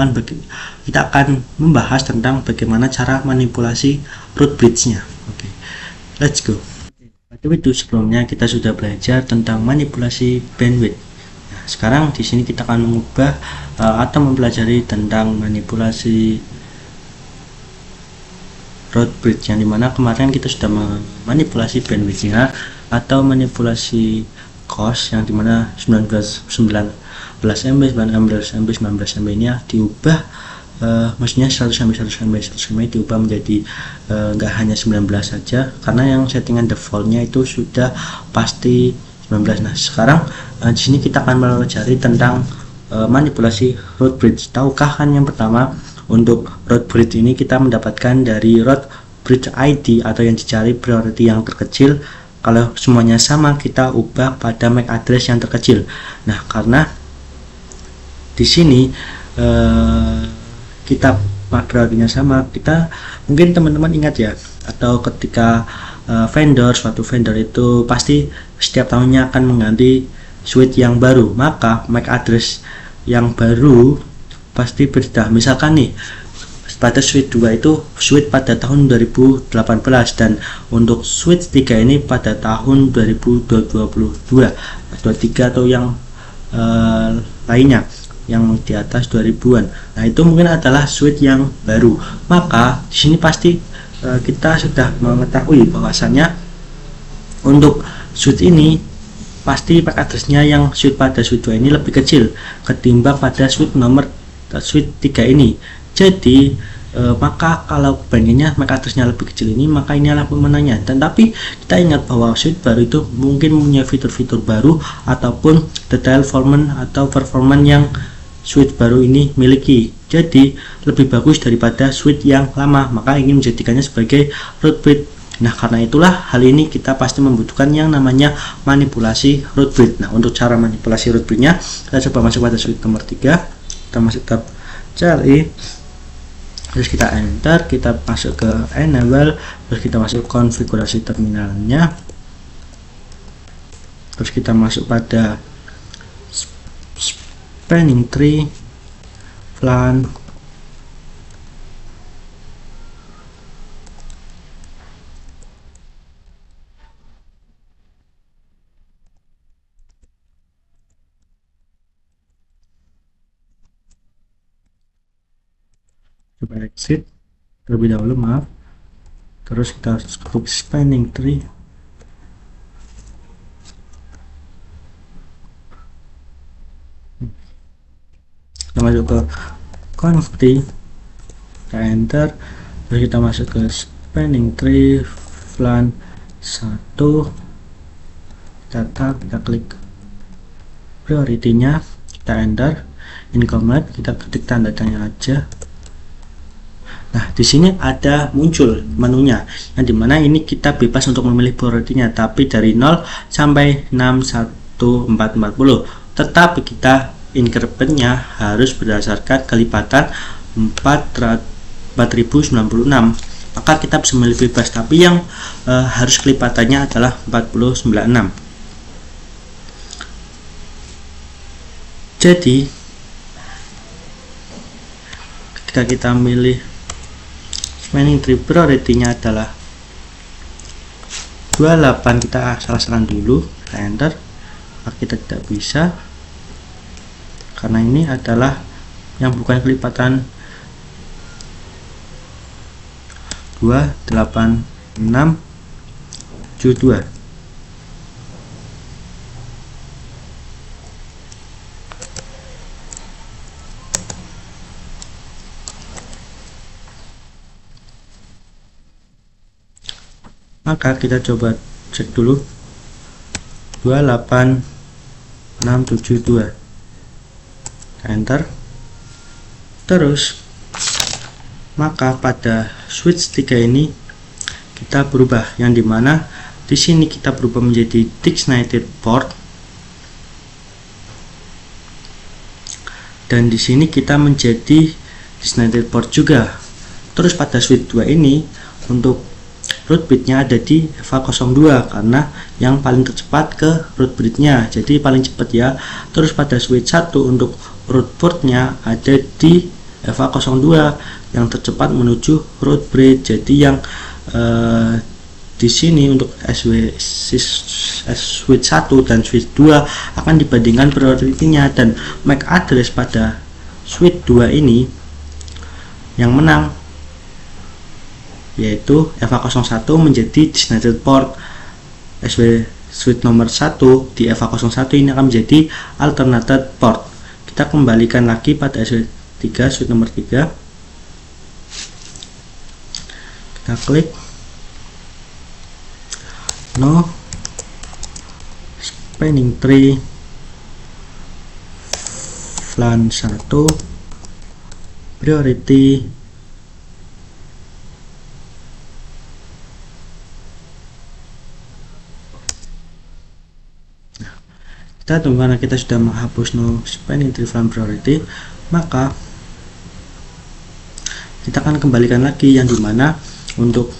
akan membahas tentang bagaimana cara manipulasi root bridge-nya. Oke, let's go. Pada video sebelumnya kita sudah belajar tentang manipulasi bandwidth. Nah, sekarang di sini kita akan mengubah atau mempelajari tentang manipulasi root bridge, yang dimana kemarin kita sudah memanipulasi bandwidth-nya atau manipulasi cost, yang dimana 19 MB, 19 MB ini diubah, maksudnya 100 MB diubah menjadi enggak hanya 19 saja, karena yang settingan defaultnya itu sudah pasti 19. Nah, sekarang di sini kita akan mempelajari tentang manipulasi root bridge. Tahukah kan yang pertama, untuk root bridge ini kita mendapatkan dari root bridge ID atau yang dicari priority yang terkecil. Kalau semuanya sama, kita ubah pada MAC address yang terkecil. Nah, karena di sini kita priority-nya sama, kita mungkin teman-teman ingat ya, atau ketika suatu vendor itu pasti setiap tahunnya akan mengganti switch yang baru, maka MAC address yang baru pasti beda. Misalkan nih, pada switch 2 itu switch pada tahun 2018, dan untuk switch 3 ini pada tahun 2022 atau 3 atau yang lainnya yang di atas 2000-an. Nah, itu mungkin adalah switch yang baru. Maka di sini pasti kita sudah mengetahui bahwasannya untuk switch ini pasti MAC address-nya yang switch pada switch 2 ini lebih kecil ketimbang pada switch nomor switch 3 ini. Jadi maka kalau bandingnya MAC address-nya lebih kecil ini, maka ini adalah pemenangnya. Dan tapi kita ingat bahwa switch baru itu mungkin punya fitur-fitur baru ataupun detail performance yang switch baru ini miliki. Jadi lebih bagus daripada switch yang lama, maka ini menjadikannya sebagai root bridge. Nah, karena itulah hal ini kita pasti membutuhkan yang namanya manipulasi root bridge. Nah, untuk cara manipulasi root bridge-nya, kita coba masuk pada switch nomor 3. Kita masuk tab CLI, terus kita enter, kita masuk ke enable, terus kita masuk konfigurasi terminalnya, terus kita masuk pada spanning tree, plan, coba exit terlebih dahulu, maaf. Terus kita klik spanning tree. Kita masuk ke conv tree, kita enter, terus kita masuk ke spanning tree flan 1, kita tab, kita klik priority-nya, kita enter, incomplete, kita ketik tanda tanya aja. Nah, di sini ada muncul menunya, yang dimana ini kita bebas untuk memilih priority-nya, tapi dari 0 sampai 61440. Tetapi kita increment-nya harus berdasarkan kelipatan 4096. Maka kita bisa memilih bebas, tapi yang harus kelipatannya adalah 496. Jadi ketika kita milih spanning tree priority-nya adalah 28, kita salah-salahan dulu, kita enter, maka kita tidak bisa karena ini adalah yang bukan kelipatan 28672. Maka kita coba cek dulu 28672, enter. Terus maka pada switch 3 ini kita berubah, yang dimana di sini kita berubah menjadi designated port, dan di sini kita menjadi designated port juga. Terus pada switch 2 ini untuk root bitnya ada di EVA02 karena yang paling tercepat ke root bitnya, jadi paling cepat ya. Terus pada switch 1 untuk root portnya ada di EVA02 yang tercepat menuju root bridge. Jadi yang di sini untuk switch 1 dan switch 2 akan dibandingkan priority-nya, dan MAC address pada switch 2 ini yang menang yaitu EVA01 menjadi designated port. Switch nomor 1 di EVA01 ini akan menjadi alternated port. Kita kembalikan lagi pada SW3, switch nomor 3, kita klik no spanning tree flan 1 priority kita tunggu. Karena kita sudah menghapus no spanning tree flan priority, maka kita akan kembalikan lagi, yang dimana untuk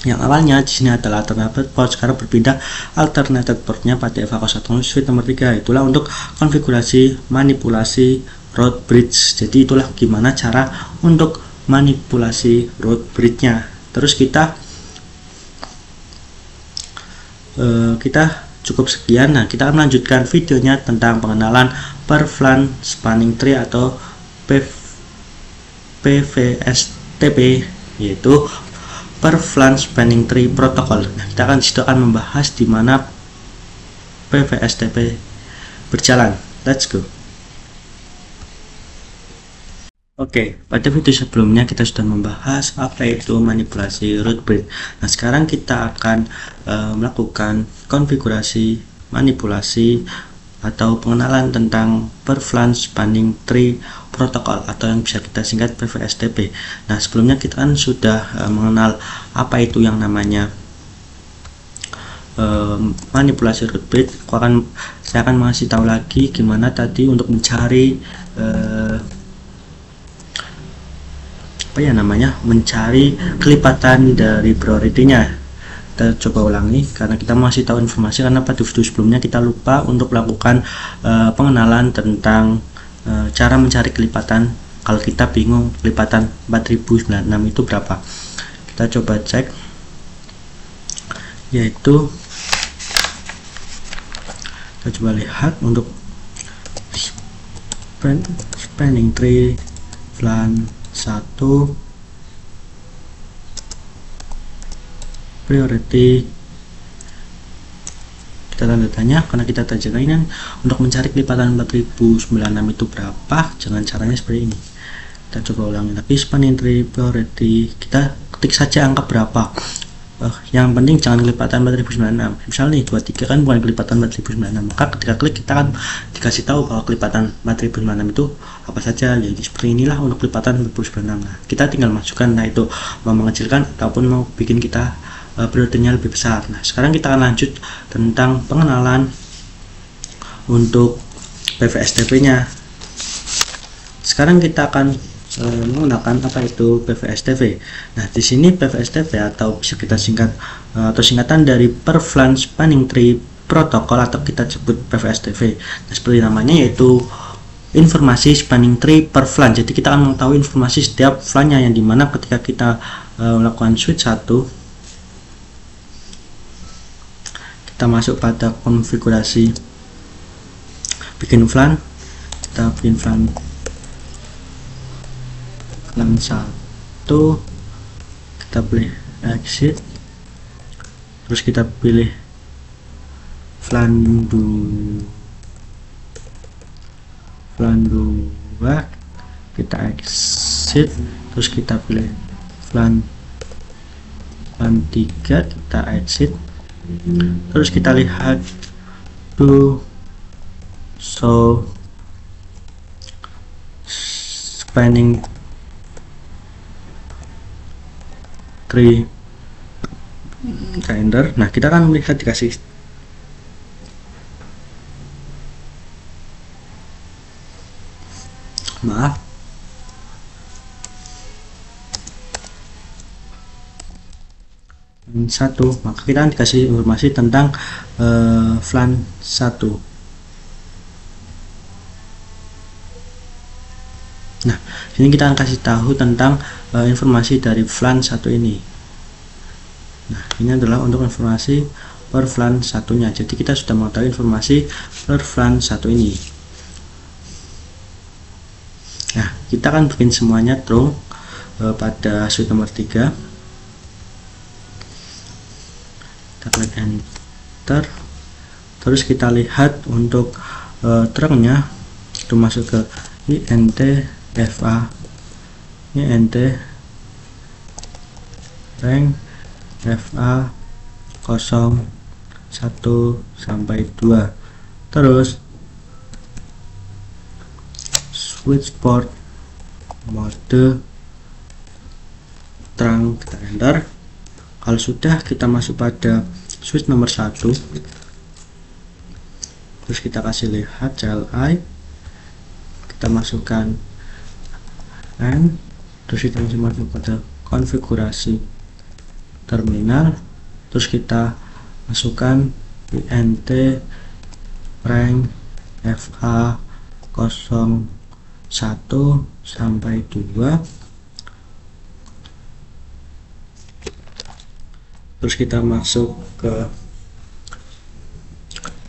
yang awalnya di sini adalah alternated port, sekarang berpindah alternated portnya pada EVA01 switch nomor 3. Itulah untuk konfigurasi manipulasi root bridge. Jadi itulah gimana cara untuk manipulasi root bridge-nya. Terus kita cukup sekian. Nah, kita akan melanjutkan videonya tentang pengenalan per flan spanning tree atau PVSTP, yaitu per flan spanning tree protocol. Nah, kita akan membahas di mana PVSTP berjalan. Let's go. Oke, pada video sebelumnya kita sudah membahas apa itu manipulasi root bridge. Nah, sekarang kita akan melakukan konfigurasi manipulasi atau pengenalan tentang per flan spanning tree protokol atau yang bisa kita singkat PVSTP. Nah, sebelumnya kita kan sudah mengenal apa itu yang namanya manipulasi root bridge. Saya akan mengasih tahu lagi gimana tadi untuk mencari mencari kelipatan dari priority-nya. Kita coba ulangi karena kita masih tahu informasi, karena pada video sebelumnya kita lupa untuk melakukan pengenalan tentang cara mencari kelipatan kalau kita bingung kelipatan 4096 itu berapa. Kita coba cek, yaitu kita coba lihat untuk spanning tree flan 1 priority, kita tanda tanya karena kita tak jadikan untuk mencari kelipatan 4096 itu berapa. Jangan caranya seperti ini. Kita coba ulangi lagi, spanning tree priority, kita ketik saja angka berapa. Yang penting jangan kelipatan 4096. Misalnya nih 23 kan bukan kelipatan 4096, maka ketika klik kita akan dikasih tahu bahwa kelipatan 4096 itu apa saja. Jadi seperti inilah untuk kelipatan 4096. Nah, kita tinggal masukkan, nah itu mau mengecilkan ataupun mau bikin kita prioritasnya lebih besar. Nah, sekarang kita akan lanjut tentang pengenalan untuk PVSTP nya. Sekarang kita akan menggunakan apa itu PVSTP. Nah, di sini PVSTP atau bisa kita singkat atau singkatan dari Per VLAN Spanning Tree Protocol atau kita sebut PVSTP. Nah, seperti namanya yaitu informasi spanning tree per VLAN. Jadi kita akan mengetahui informasi setiap VLAN-nya, yang dimana ketika kita melakukan switch 1, kita masuk pada konfigurasi bikin VLAN, kita bikin VLAN 1, kita pilih exit, terus kita pilih VLAN 2, kita exit, terus kita pilih VLAN 3, kita exit, terus kita lihat do show spanning tree render. Nah, kita akan melihat dikasih maaf satu, maka kita akan dikasih informasi tentang VLAN 1. Nah, sini kita akan kasih tahu tentang informasi dari VLAN 1 ini. Nah, ini adalah untuk informasi per VLAN 1-nya. Jadi kita sudah mengetahui informasi per VLAN 1 ini. Nah, kita akan bikin semuanya true pada switch nomor 3. Kita klik enter, terus kita lihat untuk trungnya itu masuk ke INT FA, INT rank FA 01 sampai 2, terus switch port mode terang, kita enter. Kalau sudah, kita masuk pada switch nomor 1, terus kita kasih lihat CLI, kita masukkan N, terus kita masuk pada konfigurasi terminal, terus kita masukkan INT rank FA 01 sampai 2, terus kita masuk ke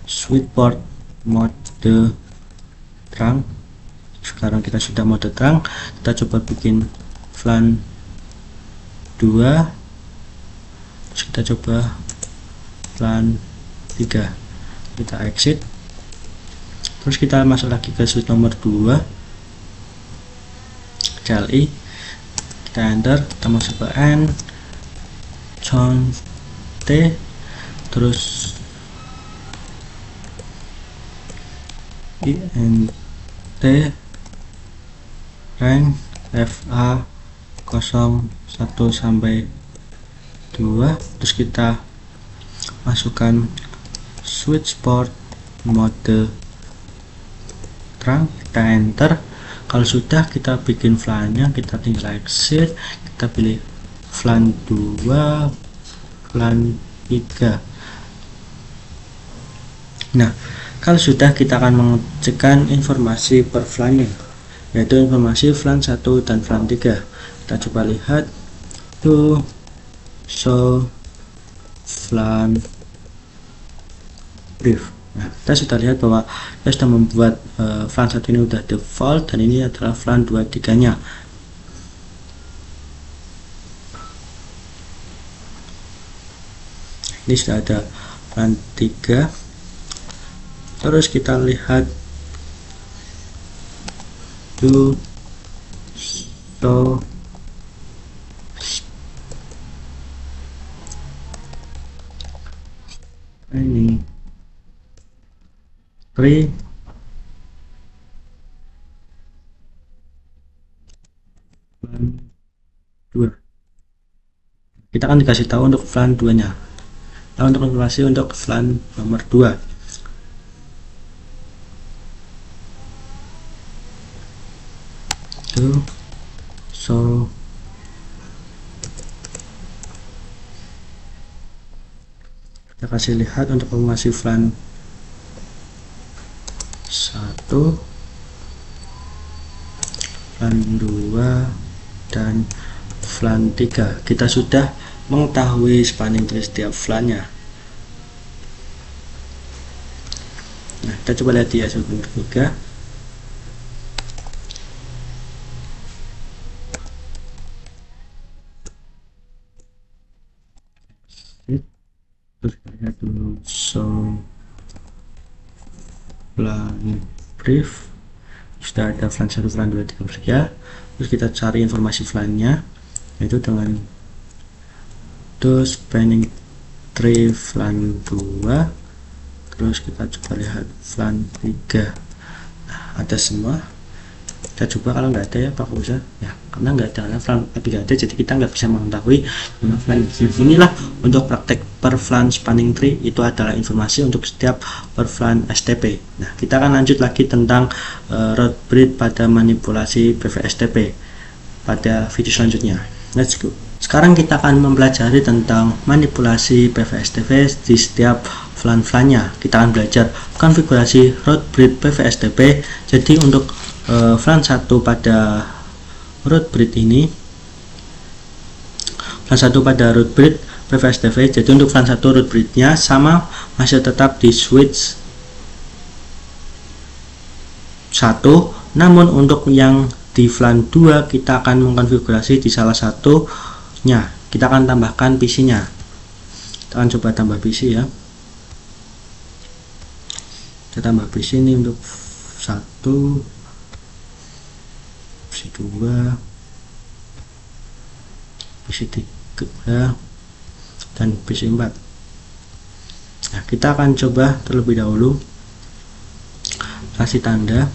switch port mode terang. Sekarang kita sudah mode terang, kita coba bikin VLAN 2, terus kita coba VLAN 3, kita exit, terus kita masuk lagi ke switch nomor 2 CLI, kita enter, kita masuk ke N T, terus INT rank FA 01 sampai 2, terus kita masukkan switch port mode terang, kita enter. Kalau sudah, kita bikin VLAN-nya, kita tinggal exit, kita pilih VLAN 2, VLAN 3. Nah, kalau sudah, kita akan mengecekkan informasi per VLAN-nya, yaitu informasi VLAN 1 dan VLAN 3. Kita coba lihat to show VLAN brief. Nah, kita sudah lihat bahwa kita sudah membuat VLAN 1 ini sudah default, dan ini adalah VLAN 2 3 nya. Ini sudah ada LAN 3. Terus kita lihat to show ini 3 LAN 2. Kita akan dikasih tahu untuk LAN 2 nya. Nah, untuk informasi untuk LAN nomor 2, so kita kasih lihat untuk informasi LAN 1, LAN 2 dan LAN 3. Kita sudah mengetahui spanning tree setiap LAN nya. Nah, kita coba lihat di S3. Terus kita lihat dulu show LAN brief, sudah ada LAN 1, LAN 2, 3, 4. Terus kita cari informasi LAN nya, yaitu dengan spanning tree LAN 2. Terus kita coba lihat LAN 3. Nah, ada semua. Kita coba, kalau nggak ada ya Pak Uza ya, karena nggak ada LAN 3 ada, jadi kita nggak bisa mengetahui mana LAN. Inilah untuk praktek per LAN spanning tree, itu adalah informasi untuk setiap per LAN STP. Nah, kita akan lanjut lagi tentang route bridge pada manipulasi PV-STP pada video selanjutnya. Let's go. Sekarang kita akan mempelajari tentang manipulasi PV-STP di setiap LAN-nya. Kita akan belajar konfigurasi route bridge PV-STP. Jadi untuk LAN 1 pada route bridge ini, LAN 1 pada route bridge PV-STP. Jadi untuk LAN 1 route bridge-nya sama, masih tetap di switch 1. Namun untuk yang di LAN 2 kita akan mengkonfigurasi di salah satunya. Kita akan tambahkan PC-nya. Kita akan coba tambah PC ya. Kita tambah PC ini untuk 1, PC 2, PC 3 dan PC 4. Nah, kita akan coba terlebih dahulu kasih tanda.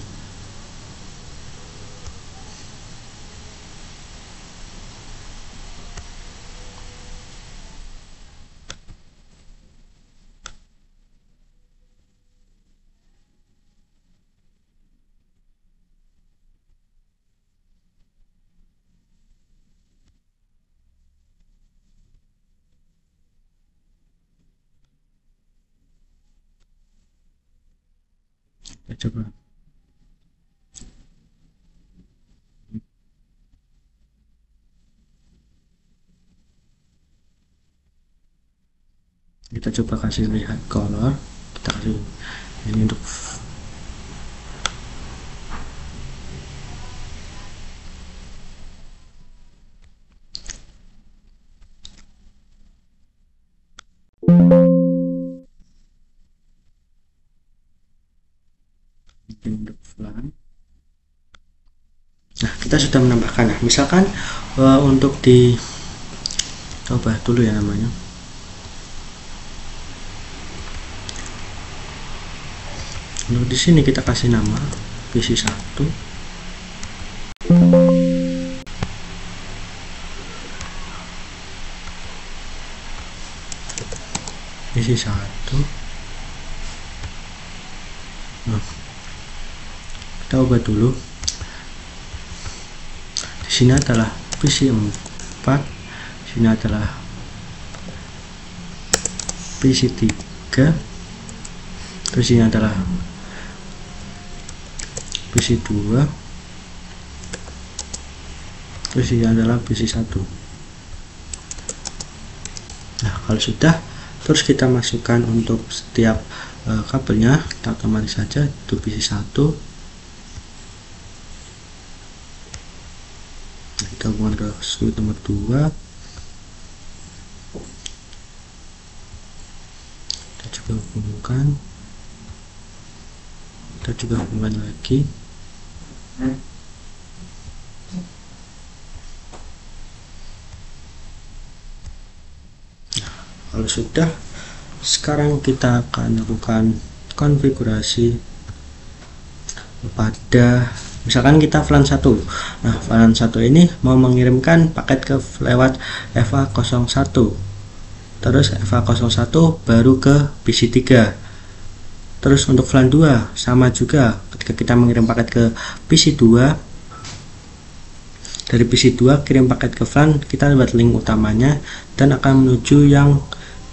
Kita coba. Kita coba kasih lihat color. Kita kasih ini untuk LAN. Nah, kita sudah menambahkan. Nah, misalkan untuk di coba dulu ya namanya. Untuk di sini kita kasih nama PC 1. PC 1. Nah, kita ubah dulu. Di sini adalah PC 4, di sini adalah PC 3, terus ini adalah PC 2, terus ini adalah PC 1. Nah, kalau sudah, terus kita masukkan untuk setiap kabelnya, kita otomatis saja itu PC 1. Kita hubungkan ke switch nomor 2. hapuskan, kita juga hubungkan lagi. Kalau sudah, sekarang kita akan lakukan konfigurasi pada misalkan kita VLAN 1. Nah, VLAN 1 ini mau mengirimkan paket ke lewat FA01. Terus FA01 baru ke PC3. Terus untuk VLAN 2 sama juga, ketika kita mengirim paket ke PC2, dari PC2 kirim paket ke VLAN, kita lewat link utamanya dan akan menuju yang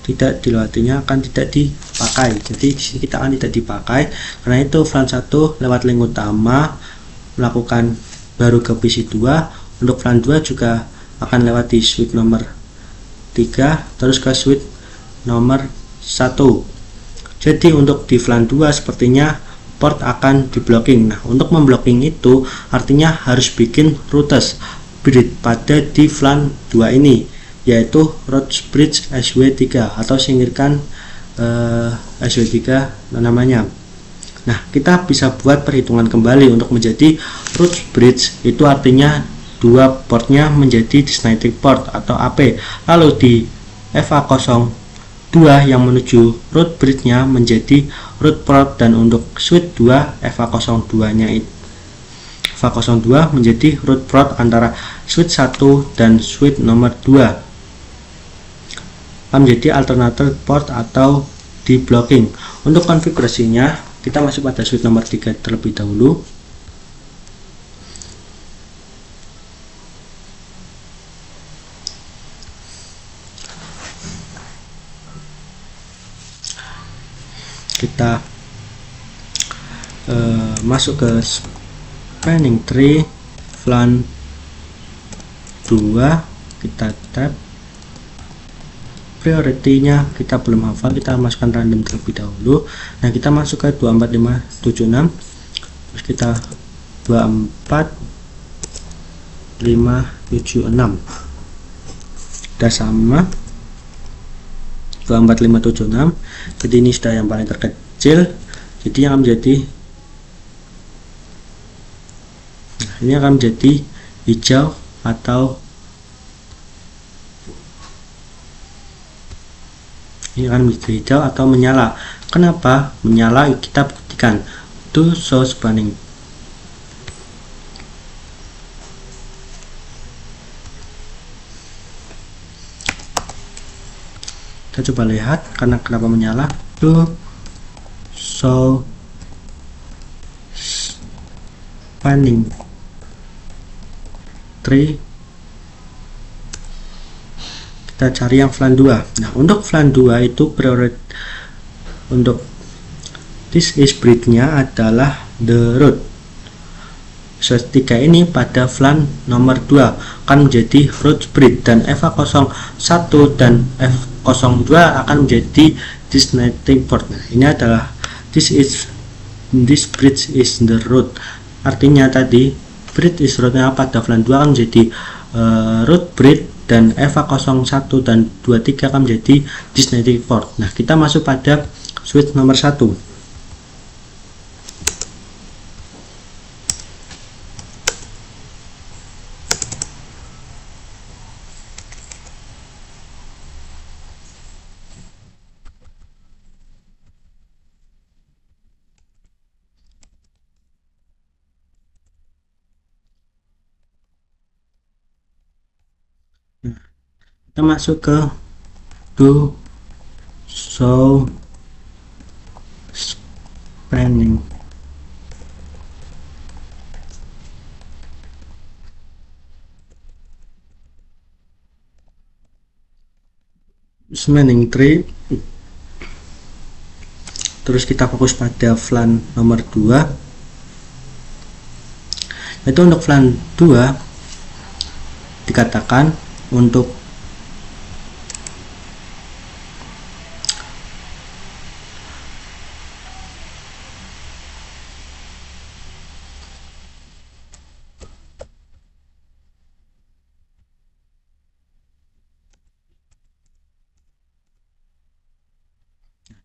tidak dilewatinya akan tidak dipakai. Jadi disini kita akan tidak dipakai, karena itu VLAN 1 lewat link utama melakukan baru ke PC2. Untuk VLAN 2 juga akan lewat di switch nomor 3 terus ke switch nomor 1. Jadi untuk di VLAN 2 sepertinya port akan di blocking. Nah, untuk memblocking itu artinya harus bikin routes bridge pada di VLAN 2 ini, yaitu route bridge SW3 atau singkirkan SW3 namanya. Nah, kita bisa buat perhitungan kembali untuk menjadi route bridge, itu artinya dua portnya menjadi designated port atau AP. Lalu di FA02 yang menuju route bridge-nya menjadi route port, dan untuk switch 2 FA02-nya itu FA02 menjadi route port antara switch 1 dan switch nomor 2. Menjadi alternative port atau di blocking. Untuk konfigurasinya kita masuk pada switch nomor 3 terlebih dahulu. Kita masuk ke spanning tree VLAN 2, kita tab. Priority-nya kita belum hafal, kita masukkan random terlebih dahulu. Nah, kita masuk ke 24576, terus kita 24576 sudah sama 24576. Jadi ini sudah yang paling terkecil, jadi yang menjadi ini akan menjadi hijau atau ini akan menjadi hijau atau menyala. Kenapa menyala? Kita buktikan. To show spanning. Kita coba lihat karena kenapa menyala. To show spanning tree, kita cari yang VLAN 2. Nah, untuk VLAN 2 itu priority untuk this is bridge-nya adalah the root. Switch 3 ini pada VLAN nomor 2 akan menjadi root bridge, dan FA01 dan F02 akan menjadi designated port. Nah, ini adalah this bridge is the root. Artinya tadi bridge is root-nya pada VLAN 2 akan menjadi root bridge, dan FA01 dan 23 akan menjadi designated port. Nah, kita masuk pada switch nomor 1. Kita masuk ke do show spanning tree, terus kita fokus pada VLAN nomor 2. Itu untuk VLAN 2 dikatakan untuk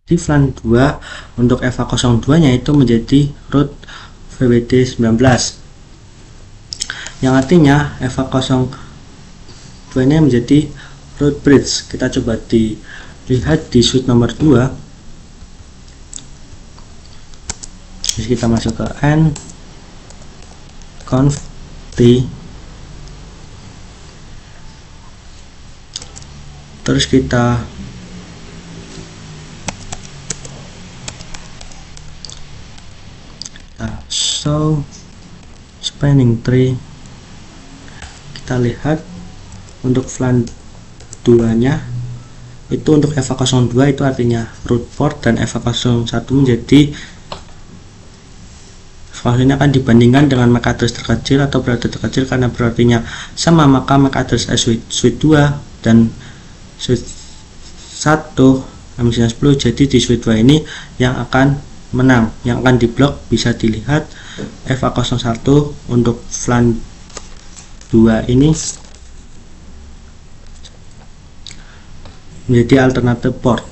di flan 2 untuk FA02 nya itu menjadi root VWD 19, yang artinya FA02 nya menjadi root bridge. Kita coba dilihat di suite nomor 2. Jadi kita masuk ke n conf t, terus kita show spanning tree. Kita lihat untuk flan 2 nya itu untuk FA02 itu artinya root port, dan FA01 menjadi ini akan dibandingkan dengan MAC address terkecil atau berada terkecil karena berartinya sama, maka MAC address suite 2 dan suite 1 10. Jadi di suite 2 ini yang akan menang, yang akan diblok. Bisa dilihat FA01 untuk flan 2 ini menjadi alternative port.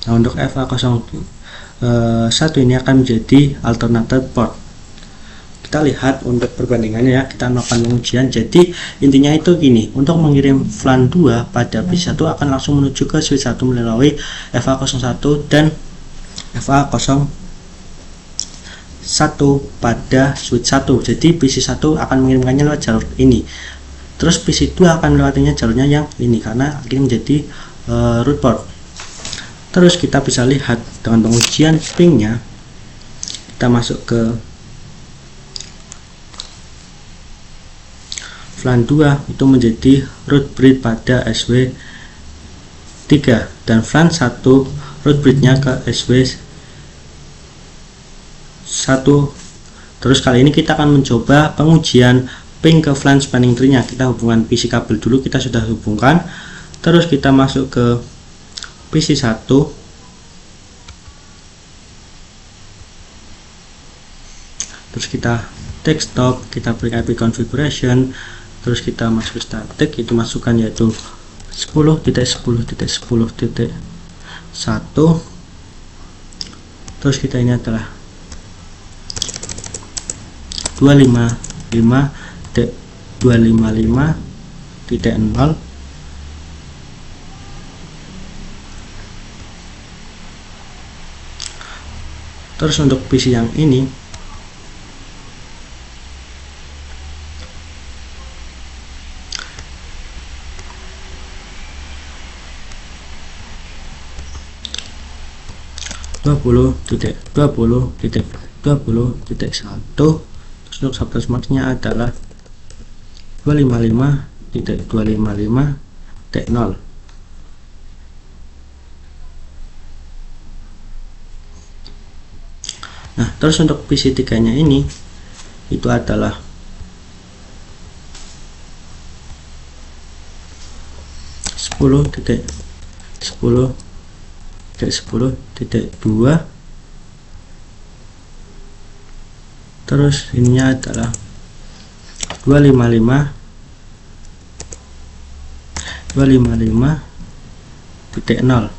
Nah, untuk FA01 ini akan menjadi alternative port. Kita lihat untuk perbandingannya ya, kita melakukan pengujian. Jadi intinya itu gini, untuk mengirim flan 2 pada PC1 akan langsung menuju ke switch 1 melalui FA01 dan FA01 pada switch 1. Jadi PC1 akan mengirimkannya lewat jalur ini, terus PC2 akan melewatinya jalurnya yang ini karena ini menjadi root port. Terus kita bisa lihat dengan pengujian pingnya, kita masuk ke flan 2 itu menjadi root bridge pada SW3, dan flan 1 root bridge-nya ke SW1. Terus kali ini kita akan mencoba pengujian ping ke flan spanning tree-nya. Kita hubungkan PC kabel dulu, kita sudah hubungkan. Terus kita masuk ke PC1, terus kita take stop, kita beri IP configuration, terus kita masuk static, itu masukan yaitu 10.10.10.1, terus kita ini adalah 255.255.0. Terus untuk PC yang ini (20.20.20.1), terus untuk subtransformasinya adalah 255.255.0. Nah, terus untuk PC3 nya ini itu adalah 10.10.10.2, terus ininya adalah 255.0.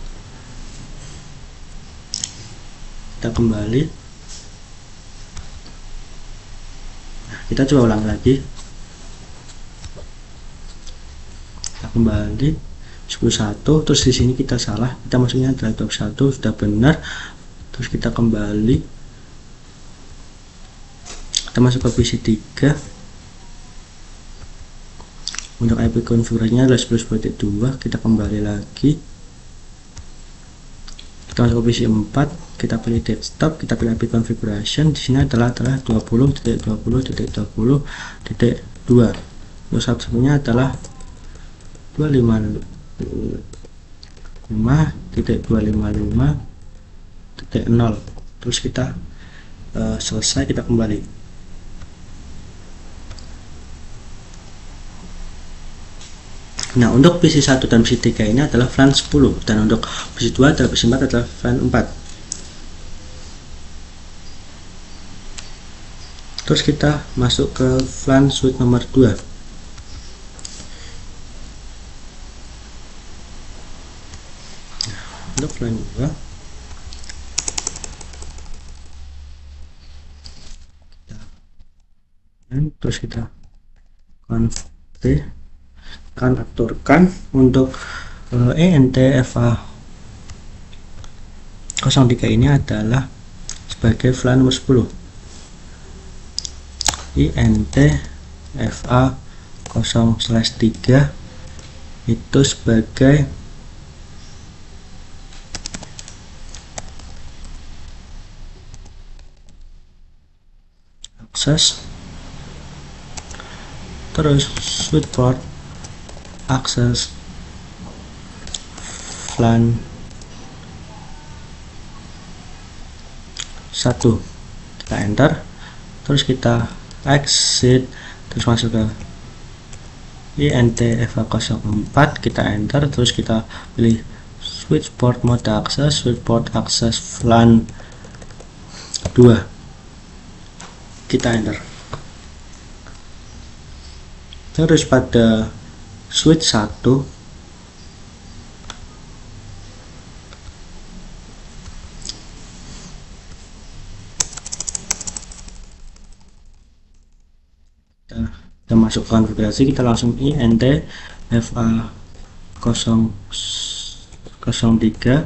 Kita kembali, kita coba ulang lagi, kita kembali 11, terus di sini kita salah, kita masuknya adalah 21, sudah benar. Terus kita kembali, kita masuk ke PC3, untuk IP konfigurasinya adalah 10.10.2. Kita kembali lagi, kita masuk ke PC4, kita pilih desktop, kita pilih IP configuration. Di sini adalah 20.20.20.2. Untuk subscribe-nya adalah 255.255.0. terus kita selesai, kita kembali. Nah, untuk PC1 dan PC3 ini adalah flan 10, dan untuk PC2 dan PC4 adalah flan 4. Terus kita masuk ke flan suite nomor 2. VLAN 2. Terus kita kan aturkan untuk ENT-FA 03 ini adalah sebagai VLAN nomor 10, ENT-FA 0/3 itu sebagai akses, terus switchboard akses VLAN 1. Kita enter, terus kita exit, terus masuk ke ENT-FA 04, kita enter, terus kita pilih switchboard mode akses, switchboard akses VLAN 2, kita enter. Terus pada switch 1 kita masuk konfigurasi, kita langsung ENT-FA 0/3,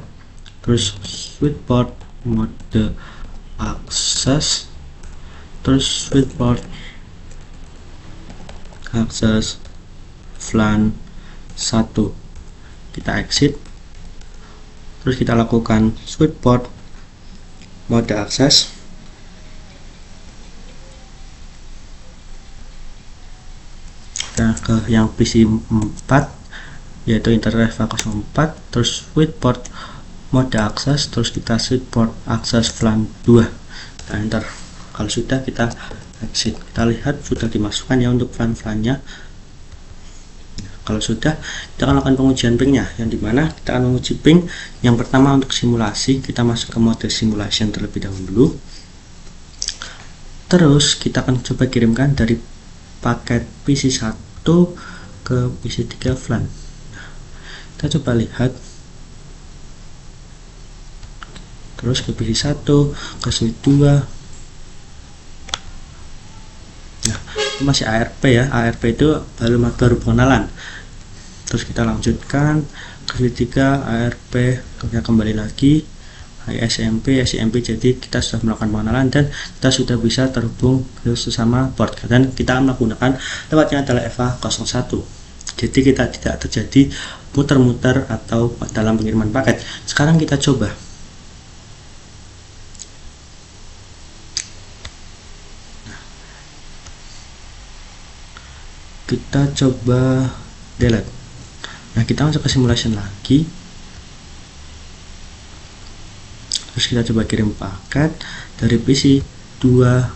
terus switchboard mode akses, terus switchboard akses VLAN 1, kita exit, terus kita lakukan switchboard mode akses, kita ke yang PC 4 yaitu ENT-FA 04, terus switchboard mode akses, terus kita switchboard akses VLAN 2, kita enter. Kalau sudah, kita exit. Kita lihat sudah dimasukkan ya untuk VLAN-nya. Kalau sudah, kita akan lakukan pengujian pingnya, yang dimana kita akan menguji ping yang pertama untuk simulasi. Kita masuk ke mode simulation terlebih dahulu, terus kita akan coba kirimkan dari paket PC 1 ke PC 3 VLAN. Kita coba lihat, terus ke PC 1, ke switch 2. Nah, itu masih ARP ya, ARP itu baru pengenalan. Terus kita lanjutkan ke switch 3 ARP, kita kembali lagi SMP, jadi kita sudah melakukan pengenalan dan kita sudah bisa terhubung ke sesama port, dan kita menggunakan lewatnya adalah FA 01. Jadi kita tidak terjadi muter-muter atau dalam pengiriman paket. Sekarang kita coba. Kita coba delete. Nah, kita masuk ke simulation lagi, terus kita coba kirim paket dari PC 2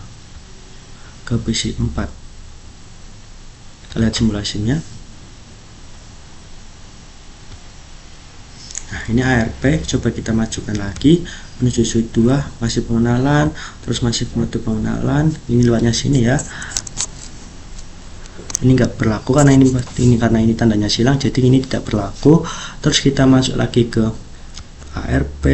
ke PC 4. Kita lihat simulasinya. Nah, ini ARP, coba kita majukan lagi menuju switch 2, masih pengenalan, terus masih mode pengenalan. Ini lewatnya sini ya. Ini enggak berlaku karena ini tandanya silang, jadi ini tidak berlaku. Terus kita masuk lagi ke ARP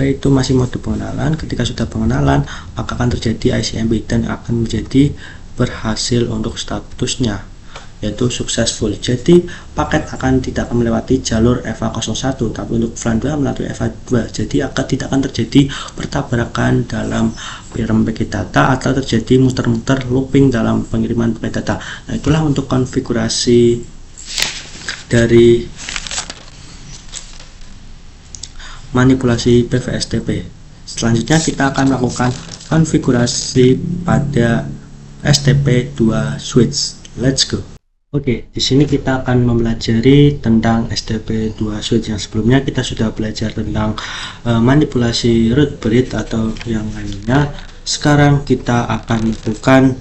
itu masih mode pengenalan. Ketika sudah pengenalan, maka akan terjadi ICMP dan akan menjadi berhasil untuk statusnya, yaitu successful. Jadi paket tidak akan melewati jalur FA 01, tapi untuk VLAN 2 melalui FA 2. Jadi tidak akan terjadi pertabrakan dalam pengiriman paket data atau terjadi muter-muter looping dalam pengiriman paket data. Nah, itulah untuk konfigurasi dari manipulasi PVSTP. Selanjutnya kita akan melakukan konfigurasi pada STP2 switch. Let's go. Oke, di sini kita akan mempelajari tentang STP2 switch. Yang sebelumnya kita sudah belajar tentang manipulasi root bridge atau yang lainnya. Sekarang kita akan melakukan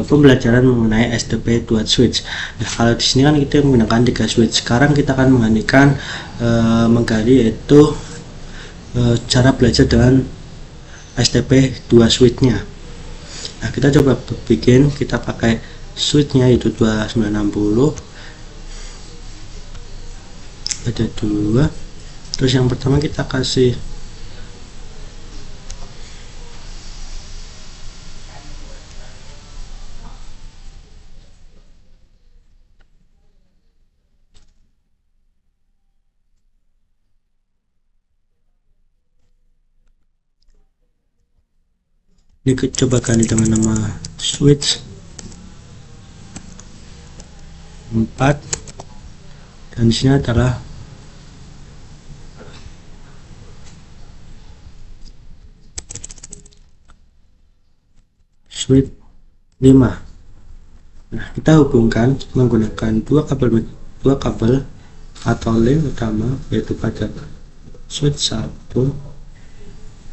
pembelajaran mengenai STP2 switch. Nah, kalau di sini kan kita menggunakan 3 switch. Sekarang kita akan menggali yaitu cara belajar dengan STP2 switch-nya. Nah, kita coba bikin, kita pakai switch-nya itu 2960. ada 2. Terus yang pertama kita kasih ini, coba ganti dengan nama switch 4, dan di sini adalah switch 5. Nah, kita hubungkan menggunakan dua kabel atau link utama, yaitu pada switch 1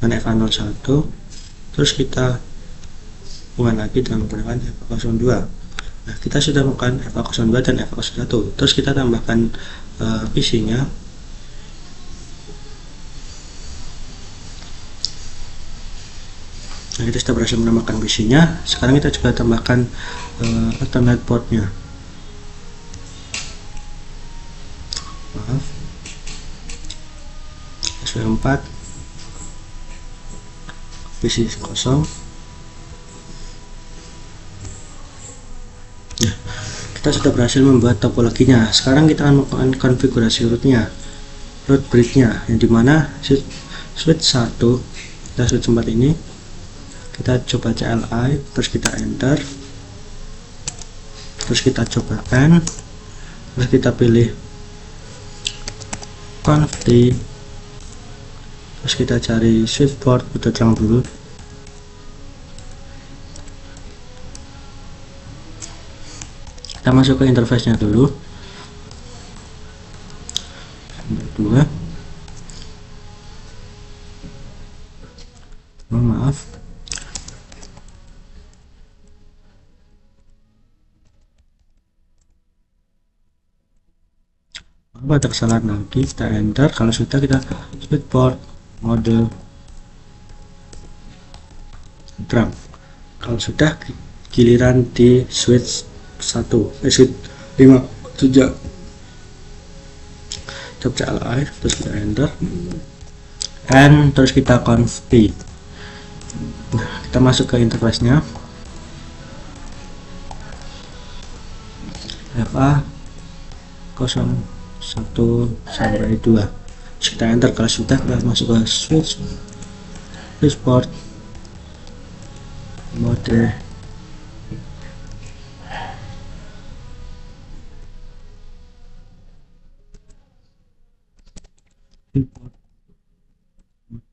dan FA01. Terus kita hubungkan lagi dengan menggunakan FA02. Nah, kita sudah melakukan FA02 dan FA01. Terus kita tambahkan PC-nya. Nah, kita sudah berhasil menambahkan PC-nya. Sekarang kita juga tambahkan Ethernet port-nya. Maaf, SV4, PC kosong. Nah, kita sudah berhasil membuat topologinya. Sekarang kita akan melakukan konfigurasi root-nya, root bridge-nya, yang dimana switch 1, kita switch 4 ini, kita coba CLI, terus kita enter, terus kita coba N, terus kita pilih conft, terus kita cari switch port, kita terang dulu. Kita masuk ke interface-nya dulu. 2. Oh, maaf. Ada kesalahan lagi, kita enter. Kalau sudah, kita switch port mode drum. Kalau sudah, giliran di switch 1, switch 5 saja. Coba CLI, terus kita enter, and terus kita conft. Nah, kita masuk ke interface-nya. FA01 sampai 2. Terus kita enter. Kalau sudah, kita masuk ke switch port mode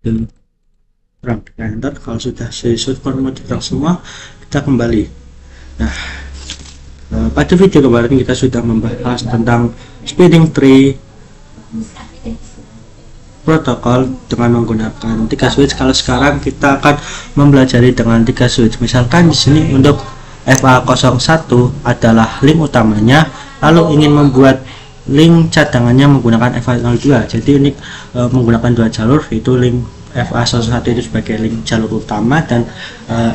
terang. Kita enter. Kalau sudah switch port mode terang semua, kita kembali. Nah, pada video kemarin kita sudah membahas tentang spinning tree protokol dengan menggunakan 3 switch. Kalau sekarang kita akan mempelajari dengan 3 switch. Misalkan di sini untuk FA01 adalah link utamanya, lalu ingin membuat link cadangannya menggunakan FA02. Jadi ini menggunakan 2 jalur, yaitu link FA01 itu sebagai link jalur utama, dan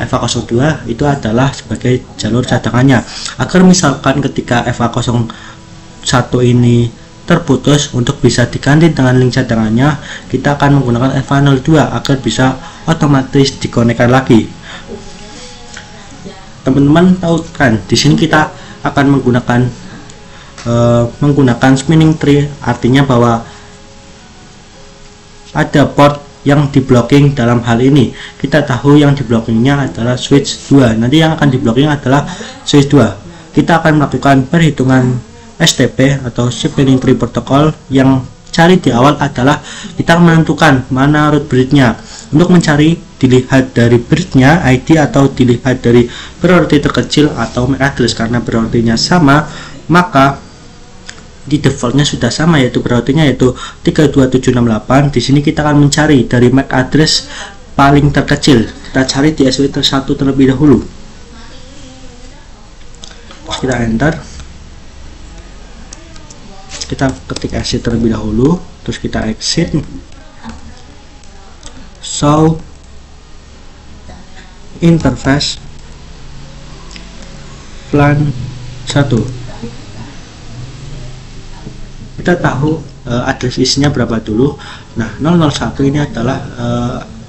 FA02 itu adalah sebagai jalur cadangannya. Agar misalkan ketika FA01 ini terputus, untuk bisa diganti dengan link cadangannya, kita akan menggunakan FA02 agar bisa otomatis dikonekkan lagi. Teman-teman tahu kan, di sini kita akan menggunakan spinning tree, artinya bahwa ada port yang di blocking. Dalam hal ini kita tahu yang di blockingnya adalah switch 2, nanti yang akan di blocking adalah switch 2. Kita akan melakukan perhitungan STP atau spinning tree protocol. Yang cari di awal adalah kita menentukan mana root bridge-nya. Untuk mencari, dilihat dari bridge-nya ID atau dilihat dari priority terkecil atau MAC address. Karena priority-nya sama, maka di defaultnya sudah sama, yaitu priority-nya yaitu 32768. Di sini kita akan mencari dari MAC address paling terkecil. Kita cari di SW1 terlebih dahulu. Terus kita enter. Kita ketik exit terlebih dahulu, terus kita exit, show interface plan 1. Kita tahu address isinya berapa dulu. Nah, 001 ini adalah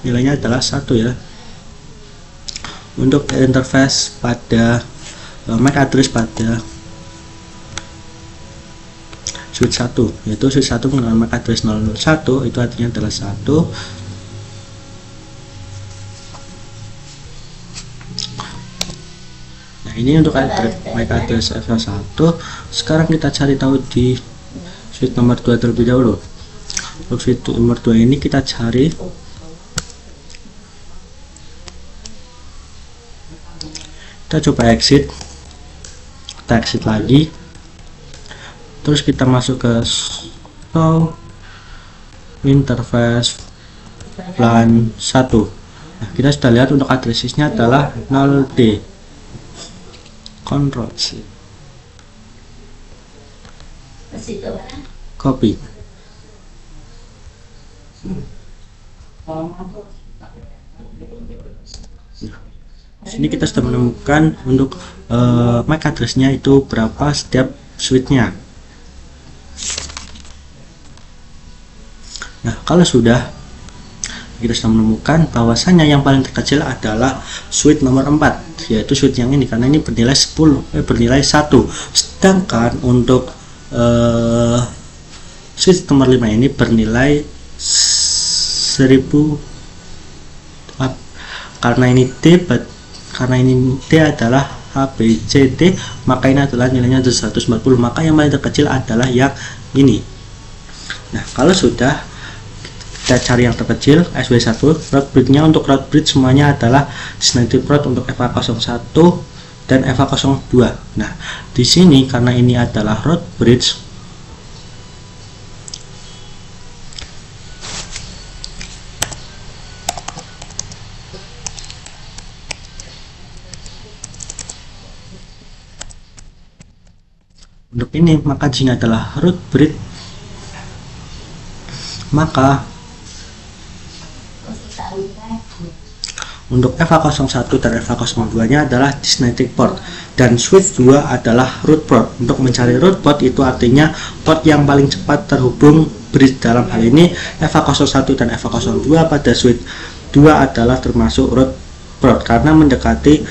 nilainya adalah 1 ya. Untuk interface pada MAC address pada switch 1, yaitu switch 1 menggunakan MAC address 001, itu artinya adalah 1. Nah, ini untuk MAC address FA1. Sekarang kita cari tahu di switch nomor 2 terlebih dahulu. Untuk switch nomor 2 ini kita cari, kita coba exit, kita exit lagi, terus kita masuk ke show interface LAN 1. Nah, kita sudah lihat untuk addressnya adalah 0D. Ctrl C, copy. Sini kita sudah menemukan untuk MAC addressnya itu berapa setiap switchnya. Nah, kalau sudah kita sudah menemukan bahwasanya yang paling terkecil adalah switch nomor 4, yaitu switch yang ini, karena ini bernilai 1. Sedangkan untuk switch nomor 5 ini bernilai 1000. Karena ini D adalah HBCD, maka ini adalah nilainya 140, maka yang paling terkecil adalah yang ini. Nah, kalau sudah, kita cari yang terkecil, SW1. Root bridge-nya, untuk root bridge semuanya adalah designated port untuk FA01 dan FA02. Nah, di sini karena ini adalah root bridge, untuk ini, maka di sini adalah root bridge, maka untuk FA01 dan FA02 nya adalah designated port, dan switch 2 adalah root port. Untuk mencari root port itu artinya port yang paling cepat terhubung bridge. Dalam hal ini FA01 dan FA02 pada switch 2 adalah termasuk root port karena mendekati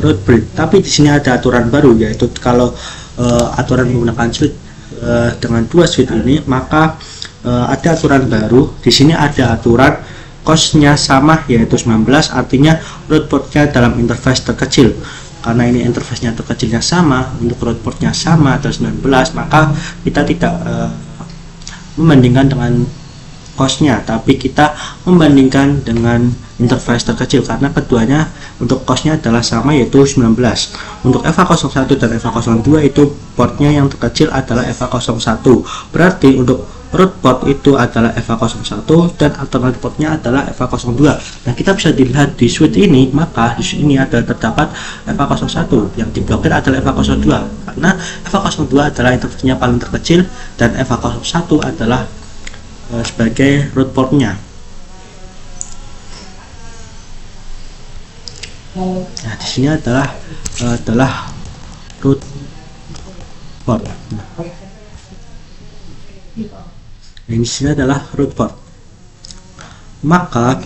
root bridge. Tapi di sini ada aturan baru, yaitu kalau aturan menggunakan switch dengan 2 switch ini, maka ada aturan baru. Di sini ada aturan cost-nya sama, yaitu 19, artinya root port-nya dalam interface terkecil. Karena ini interface-nya terkecilnya sama, untuk root port-nya sama atau 19, maka kita tidak membandingkan dengan cost-nya, tapi kita membandingkan dengan interface terkecil, karena keduanya untuk cost-nya adalah sama, yaitu 19. Untuk FA01 dan FA02 itu port-nya yang terkecil adalah FA01, berarti untuk root port itu adalah FA01 dan alternatif portnya adalah FA02. Nah, kita bisa dilihat di switch ini, maka di sini ada terdapat FA01, yang diblokir adalah FA02 karena FA02 adalah interface-nya paling terkecil dan FA01 adalah sebagai root portnya. Nah, di sini adalah root port. Ini sini adalah root port. Maka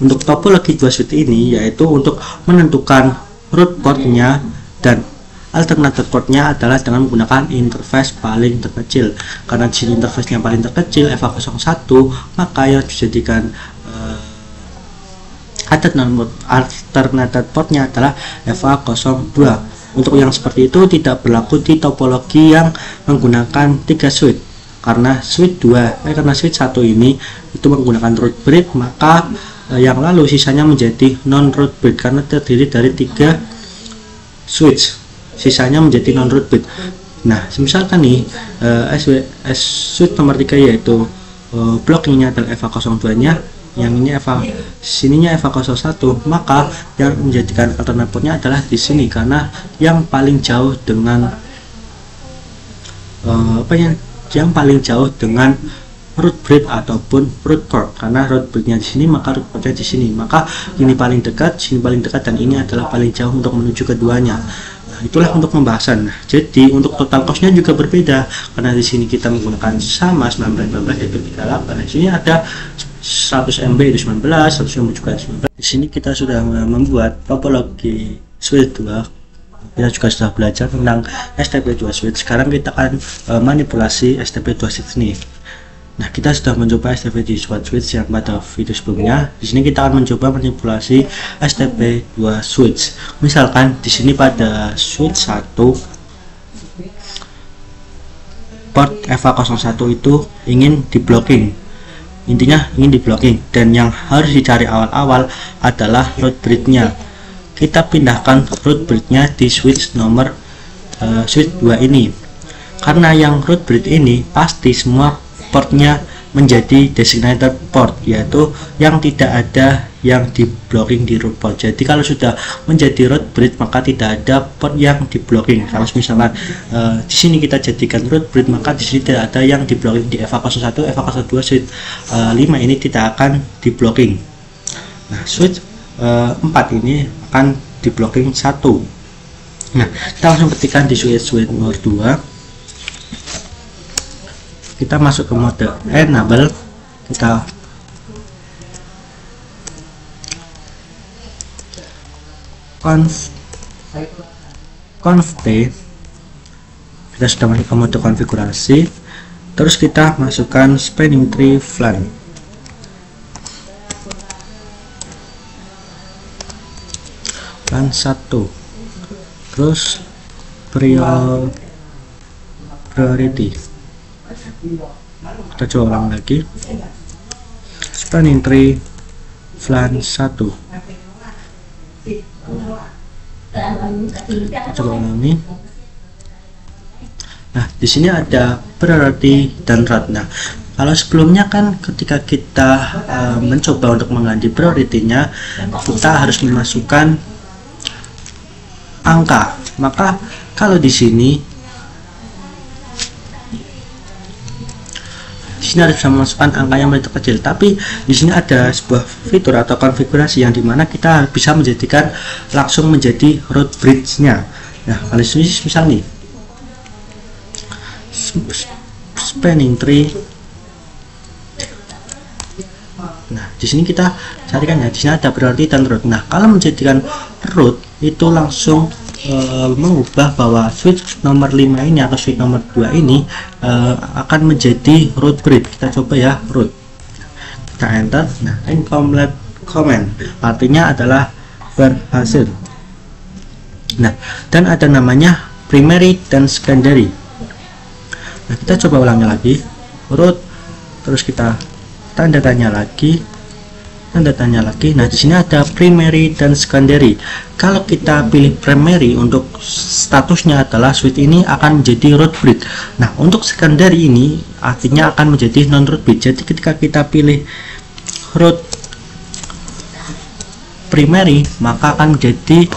untuk topologi 2 switch ini, yaitu untuk menentukan root portnya dan alternatif portnya adalah dengan menggunakan interface paling terkecil. Karena di sini interface-nya paling terkecil FA01, maka yang dijadikan alternatif portnya adalah FA02. Untuk yang seperti itu tidak berlaku di topologi yang menggunakan 3 switch. Karena switch 1 ini itu menggunakan root bridge, maka yang lalu sisanya menjadi non root bridge karena terdiri dari 3 switch, sisanya menjadi non root bridge. Nah, misalkan nih switch nomor 3 yaitu blockingnya adalah FA02 nya, yang ini sininya FA01, maka yang menjadikan alternatifnya adalah di sini karena yang paling jauh dengan yang paling jauh dengan root bridge ataupun root port. Karena root bridge-nya di sini, maka root port-nya di sini, maka ini paling dekat, sini paling dekat, dan ini adalah paling jauh untuk menuju keduanya. Nah, itulah untuk pembahasan. Nah, jadi untuk total costnya juga berbeda karena di sini kita menggunakan sama 19 yaitu 38. Di sini ada 100 MB itu 19, 100 MB juga 19. Di sini kita sudah membuat topologi switch 2. Kita juga sudah belajar tentang STP2 switch. Sekarang kita akan manipulasi STP2 switch ini. Nah, kita sudah mencoba STP2 switch yang pada video sebelumnya. Di sini kita akan mencoba manipulasi STP2 switch. Misalkan di sini pada switch 1 port FA01 itu ingin di blocking. Intinya ingin di blocking, dan yang harus dicari awal-awal adalah root bridge-nya. Kita pindahkan root bridge-nya di switch nomor switch 2 ini, karena yang root bridge ini pasti semua portnya menjadi designated port, yaitu yang tidak ada yang di blocking di root port. Jadi kalau sudah menjadi root bridge maka tidak ada port yang di blocking. Kalau misalkan di sini kita jadikan root bridge, maka di sini tidak ada yang di blocking. Di FA01, FA02 switch 5 ini tidak akan di blocking. Nah, switch 4 ini akan di blocking 1. Nah, kita langsung ketikkan di switch nomor 2. Kita masuk ke mode enable, kita conf t, kita sudah masuk ke mode konfigurasi. Terus kita masukkan spanning tree flan. Plan 1, terus priority. Kita coba ulang lagi, spanning tree flan 1. Kita coba ulangi. Nah, di sini ada priority dan route. Nah, kalau sebelumnya kan ketika kita mencoba untuk mengganti priority-nya, kita harus memasukkan angka. Maka kalau di sini harus bisa memasukkan angka yang lebih kecil, tapi di sini ada sebuah fitur atau konfigurasi yang dimana kita bisa menjadikan langsung menjadi root bridge-nya. Nah, kalau di sini misal nih spanning tree. Nah, di sini kita carikan ya, di sini ada priority dan root. Nah, kalau menjadikan root itu langsung mengubah bahwa switch nomor 5 ini atau switch nomor 2 ini akan menjadi root bridge. Kita coba ya, root. Kita enter. Nah, incomplete comment artinya adalah berhasil. Nah, dan ada namanya primary dan secondary. Nah, kita coba ulangi lagi, root, terus kita tanda tanya lagi. Nah, di sini ada primary dan secondary. Kalau kita pilih primary, untuk statusnya adalah switch ini akan menjadi root bridge. Nah, untuk secondary ini artinya akan menjadi non root bridge. Jadi ketika kita pilih root primary, maka akan menjadi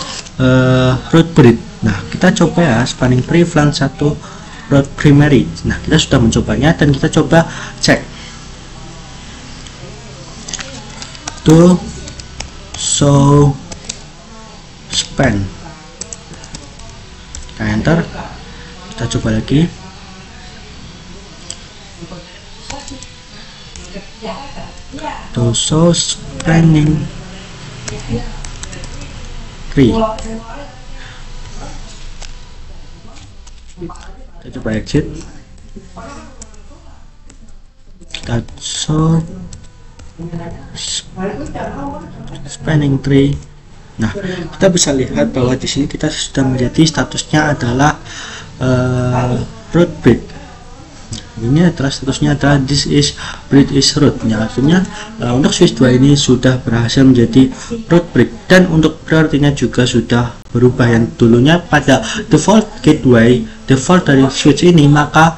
root bridge. Nah, kita coba ya, spanning tree flan 1 root primary. Nah, kita sudah mencobanya dan kita coba cek to show span. Kita enter. Kita coba lagi. To show spanning tree. Kita coba exit. Kita show spanning tree. Nah, kita bisa lihat bahwa di sini kita sudah menjadi statusnya adalah root bridge. Ini adalah statusnya adalah this is bridge is root. Ya, artinya untuk switch 2 ini sudah berhasil menjadi root bridge, dan untuk priority-nya juga sudah berubah. Yang dulunya pada default gateway, default dari switch ini, maka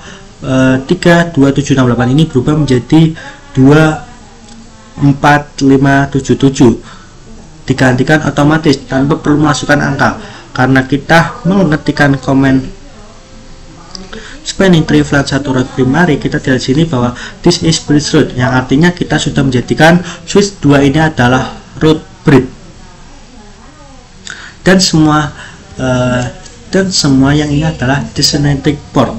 32768 ini berubah menjadi 24577, digantikan otomatis tanpa perlu memasukkan angka, karena kita mengetikkan komen spanning tree flan 1 root primary. Kita lihat sini bahwa this is bridge root, yang artinya kita sudah menjadikan switch 2 ini adalah root bridge, dan semua dan semua yang ini adalah designated port,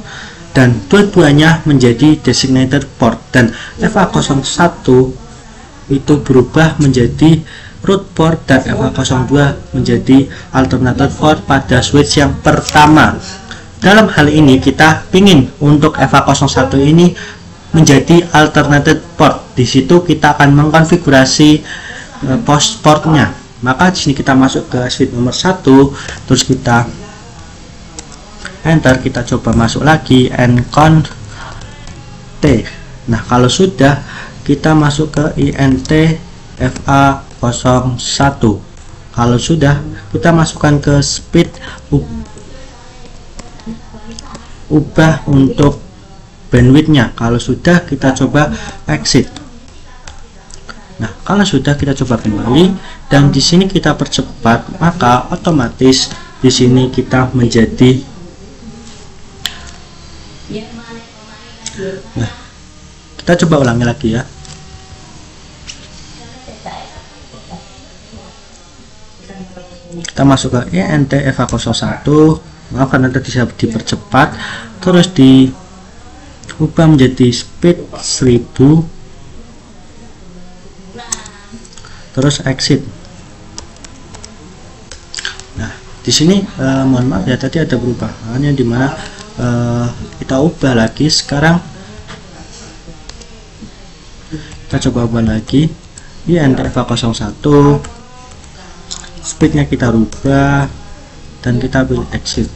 dan dua-duanya menjadi designated port, dan FA01 itu berubah menjadi root port dan FA02 menjadi alternative port pada switch yang pertama. Dalam hal ini kita ingin untuk FA01 ini menjadi alternative port. Di situ kita akan mengkonfigurasi post portnya. Maka di sini kita masuk ke switch nomor 1, terus kita enter, kita coba masuk lagi ncont T. Nah, kalau sudah kita masuk ke int FA01. Kalau sudah kita masukkan ke speed, ubah untuk bandwidthnya. Kalau sudah kita coba exit. Nah, kalau sudah kita coba kembali, dan di sini kita percepat, maka otomatis di sini kita menjadi. Nah, kita coba ulangi lagi ya. Kita masuk ke int FA01, maaf karena tadi bisa dipercepat, terus diubah menjadi speed 1000, terus exit. Nah, di sini mohon maaf ya, tadi ada perubahan yang dimana kita ubah lagi. Sekarang kita coba ubah lagi int FA01, speednya kita rubah dan kita pilih exit.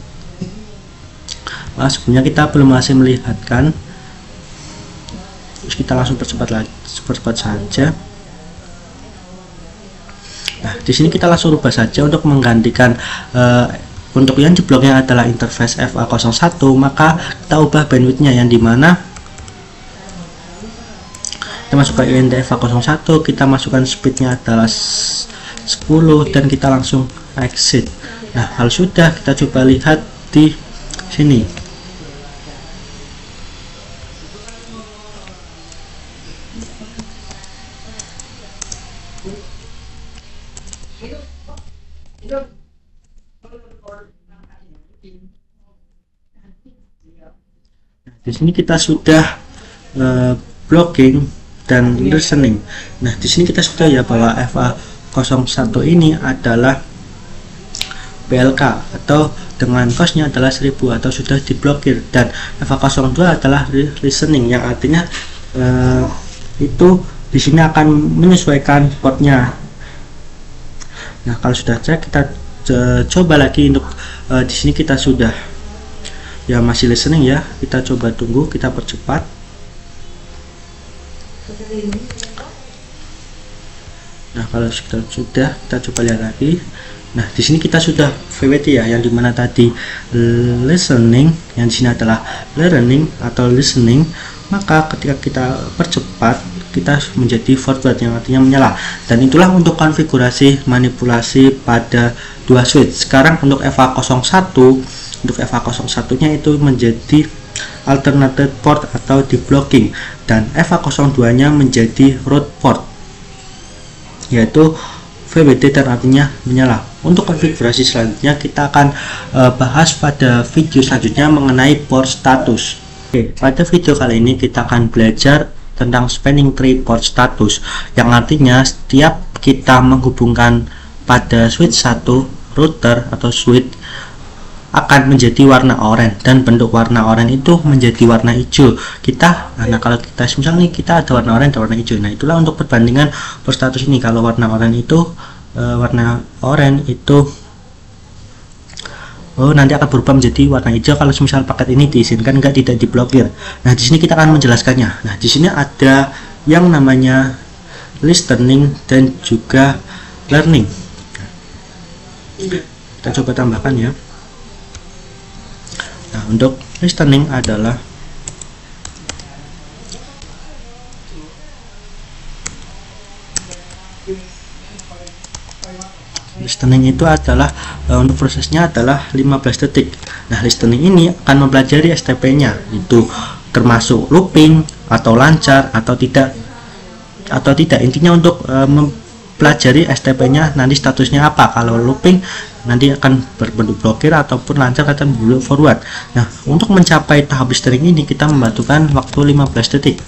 Nah, sebelumnya kita belum masih melihatkan, terus kita langsung percepat saja. Nah, di sini kita langsung rubah saja untuk menggantikan untuk yang di bloknya adalah interface FA01, maka kita ubah bandwidthnya yang dimana kita masuk ke int FA01, kita masukkan speednya adalah 10 dan kita langsung exit. Nah, kalau sudah kita coba lihat di sini. Di sini kita sudah blocking dan listening. Nah, di sini kita sudah ya bahwa FA01 ini adalah PLK atau dengan costnya adalah 1000 atau sudah diblokir, dan FA02 adalah listening yang artinya itu di sini akan menyesuaikan portnya. Nah, kalau sudah cek, kita coba lagi untuk di sini kita sudah ya masih listening ya, kita coba tunggu, kita percepat. Nah, kalau sudah kita coba lihat lagi. Nah, di sini kita sudah VWT ya, yang dimana tadi listening, yang di sini adalah learning atau listening. Maka ketika kita percepat, kita menjadi forward yang artinya menyala. Dan itulah untuk konfigurasi manipulasi pada dua switch. Sekarang untuk FA01, untuk FA01 nya itu menjadi alternative port atau di blocking, dan FA02 nya menjadi root port, yaitu VWT dan artinya menyala. Untuk konfigurasi selanjutnya kita akan bahas pada video selanjutnya mengenai port status. Oke, pada video kali ini kita akan belajar tentang spanning tree port status, yang artinya setiap kita menghubungkan pada switch 1 router atau switch akan menjadi warna oranye, dan bentuk warna oranye itu menjadi warna hijau. Nah, kalau kita misalnya kita ada warna oranye dan warna hijau, nah itulah untuk perbandingan port status ini. Kalau warna oranye itu nanti akan berubah menjadi warna hijau kalau misal paket ini diizinkan, tidak diblokir. Nah, di sini kita akan menjelaskannya. Nah, di sini ada yang namanya listening dan juga learning. Kita coba tambahkan ya. Nah, untuk listening adalah listening itu adalah untuk prosesnya adalah 15 detik. Nah, listening ini akan mempelajari STP-nya, itu termasuk looping atau lancar atau tidak. Intinya untuk mempelajari STP-nya nanti statusnya apa. Kalau looping nanti akan berbentuk blokir ataupun lancar akan berbentuk forward. Nah, untuk mencapai tahap listening ini kita membutuhkan waktu 15 detik.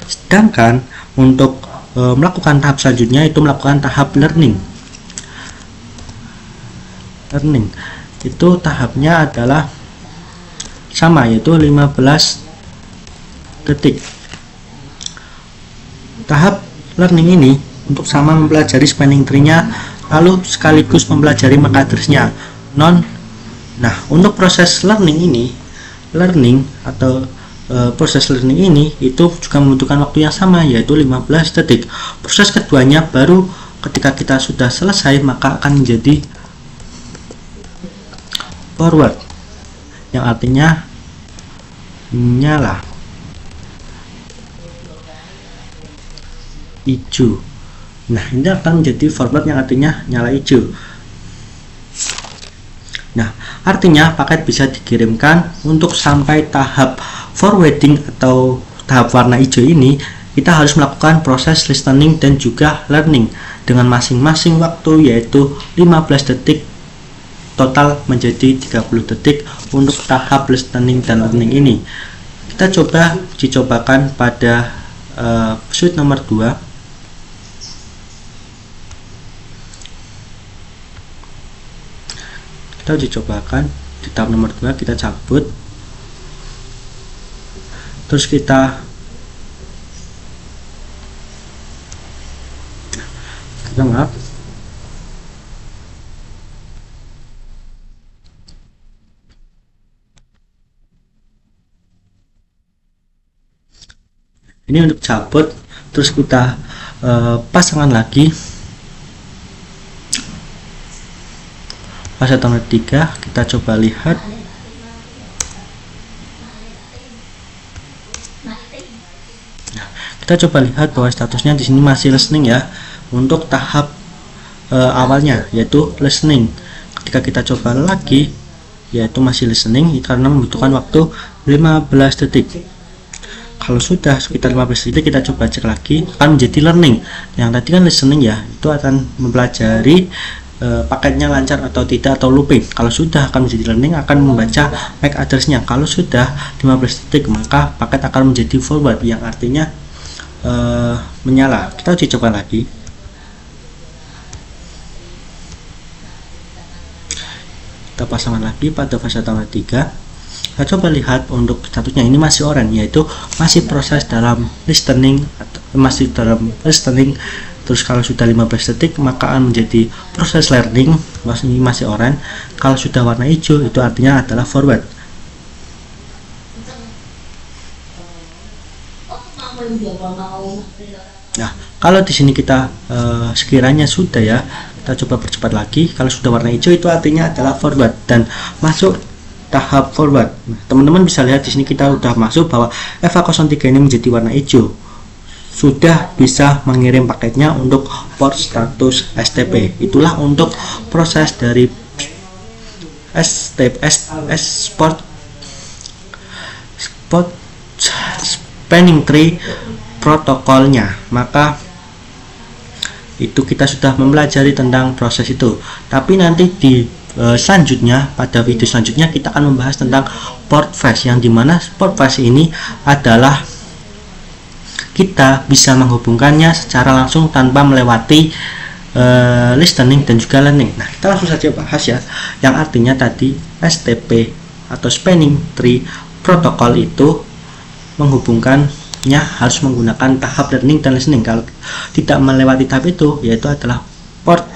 Sedangkan untuk melakukan tahap selanjutnya itu melakukan tahap learning. Itu tahapnya adalah sama, yaitu 15 detik. Tahap learning ini untuk sama mempelajari spanning tree-nya, lalu sekaligus mempelajari MAC address-nya. Nah, untuk proses proses learning ini itu juga membutuhkan waktu yang sama, yaitu 15 detik. Proses keduanya baru ketika kita sudah selesai maka akan menjadi forward, yang artinya nyala hijau. Nah, ini akan menjadi forward yang artinya nyala hijau. Nah, artinya paket bisa dikirimkan. Untuk sampai tahap forwarding atau tahap warna hijau ini, kita harus melakukan proses listening dan juga learning dengan masing-masing waktu, yaitu 15 detik, total menjadi 30 detik untuk tahap listening dan learning ini. Kita dicobakan pada switch nomor 2. Kita dicobakan di tahap nomor 2, kita cabut, terus kita maaf, ini untuk cabut, terus kita pasangkan lagi. Fase tahap 3 kita coba lihat. Nah, kita coba lihat bahwa statusnya di sini masih listening ya. Untuk tahap awalnya yaitu listening. Ketika kita coba lagi, yaitu masih listening karena membutuhkan waktu 15 detik. Kalau sudah sekitar 15 detik, kita coba cek lagi, akan menjadi learning. Yang tadi kan listening ya, itu akan mempelajari paketnya lancar atau tidak, atau looping. Kalau sudah akan menjadi learning, akan membaca MAC address-nya. Kalau sudah 15 detik, maka paket akan menjadi forward, yang artinya menyala. Kita uji coba lagi. Kita pasangkan lagi pada fase tahap 3. Kita coba lihat untuk statusnya, ini masih orange, yaitu masih proses dalam listening, terus kalau sudah 15 detik maka akan menjadi proses learning, masih orange. Kalau sudah warna hijau itu artinya adalah forward. Nah, kalau di sini kita sekiranya sudah ya, kita coba percepat lagi. Kalau sudah warna hijau itu artinya adalah forward dan masuk tahap forward. Nah, teman-teman bisa lihat di sini kita sudah masuk bahwa FA03 ini menjadi warna hijau, sudah bisa mengirim paketnya untuk port status STP. Itulah untuk proses dari sport spanning tree protokolnya. Maka itu kita sudah mempelajari tentang proses itu. Tapi nanti di selanjutnya, pada video selanjutnya kita akan membahas tentang port fetch, yang dimana port fetch ini adalah kita bisa menghubungkannya secara langsung tanpa melewati listening dan juga learning. Nah, kita langsung saja bahas ya, yang artinya tadi STP atau spanning tree protokol itu menghubungkannya harus menggunakan tahap learning dan listening. Kalau tidak melewati tahap itu, yaitu adalah port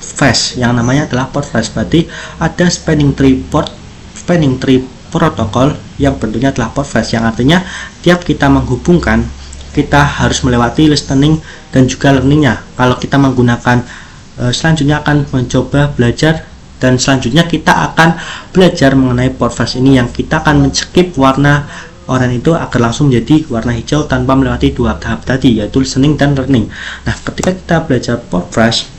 fetch, yang namanya adalah port fetch. Berarti ada spanning tree protokol yang bentuknya adalah port fetch, yang artinya tiap kita menghubungkan kita harus melewati listening dan juga learningnya. Kalau kita menggunakan selanjutnya akan mencoba belajar, dan selanjutnya kita akan belajar mengenai port fetch ini, yang kita akan men-skip warna oranye itu agar langsung menjadi warna hijau tanpa melewati dua tahap tadi, yaitu listening dan learning. Nah, ketika kita belajar port fetch,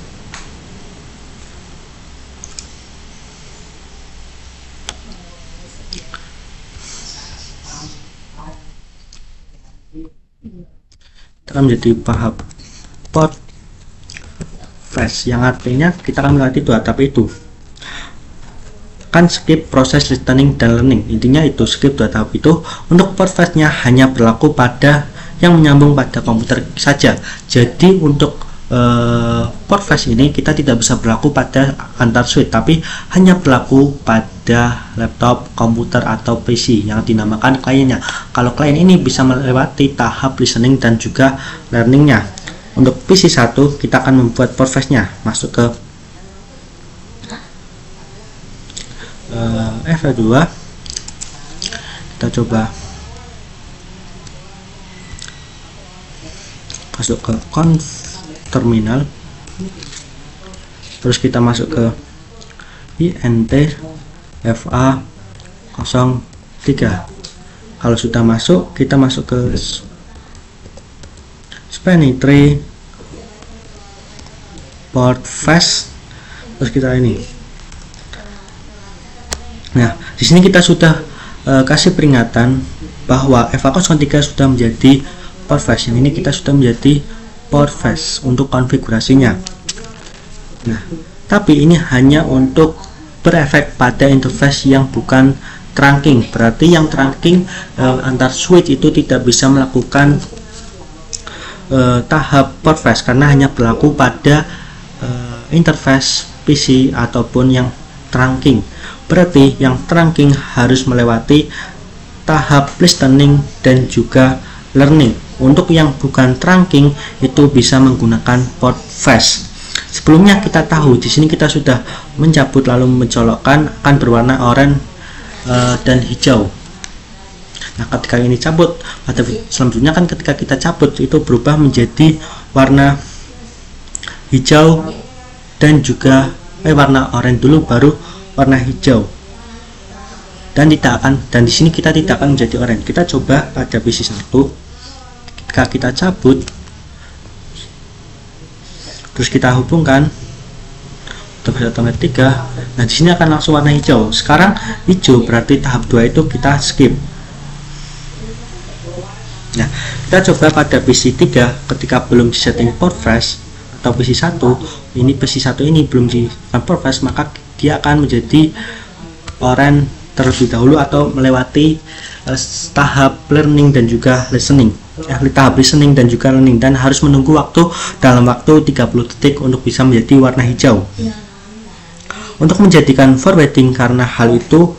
akan menjadi tahap port flash, yang artinya kita akan melewati dua tahap itu. Kan skip proses listening dan learning, intinya itu skip dua tahap itu. Untuk port flash nya hanya berlaku pada yang menyambung pada komputer saja. Jadi untuk port flash ini kita tidak bisa berlaku pada antar switch, tapi hanya berlaku pada laptop, komputer atau PC yang dinamakan kliennya. Kalau klien ini bisa melewati tahap listening dan juga learningnya. Untuk PC 1 kita akan membuat port flash nya masuk ke F2, kita coba masuk ke conf terminal, terus kita masuk ke int fa 03. Kalau sudah masuk, kita masuk ke spanning tree port flash, terus kita ini. Nah, di sini kita sudah kasih peringatan bahwa FA03 sudah menjadi port flash. Ini kita sudah menjadi port flash untuk konfigurasinya. Nah, tapi ini hanya untuk berefek pada interface yang bukan trunking. Berarti yang trunking antar switch itu tidak bisa melakukan tahap port flash karena hanya berlaku pada interface PC ataupun yang trunking. Berarti yang trunking harus melewati tahap listening dan juga learning. Untuk yang bukan trunking itu bisa menggunakan port flash. Sebelumnya kita tahu di sini kita sudah mencabut lalu mencolokkan akan berwarna oranye dan hijau. Nah, ketika ini cabut, pada selanjutnya kan ketika kita cabut itu berubah menjadi warna hijau dan juga warna oranye dulu baru warna hijau, dan di sini kita tidak akan menjadi oranye. Kita coba pada PC 1, ketika kita cabut terus kita hubungkan terus 1.3, nah di sini akan langsung warna hijau. Sekarang hijau berarti tahap 2 itu kita skip. Nah, kita coba pada PC 3 ketika belum disetting port flash atau PC 1 ini belum di port flash, maka dia akan menjadi oranye terlebih dahulu atau melewati tahap learning dan juga listening. Tahap listening dan juga learning, dan harus menunggu waktu dalam waktu 30 detik untuk bisa menjadi warna hijau. Untuk menjadikan forwarding karena hal itu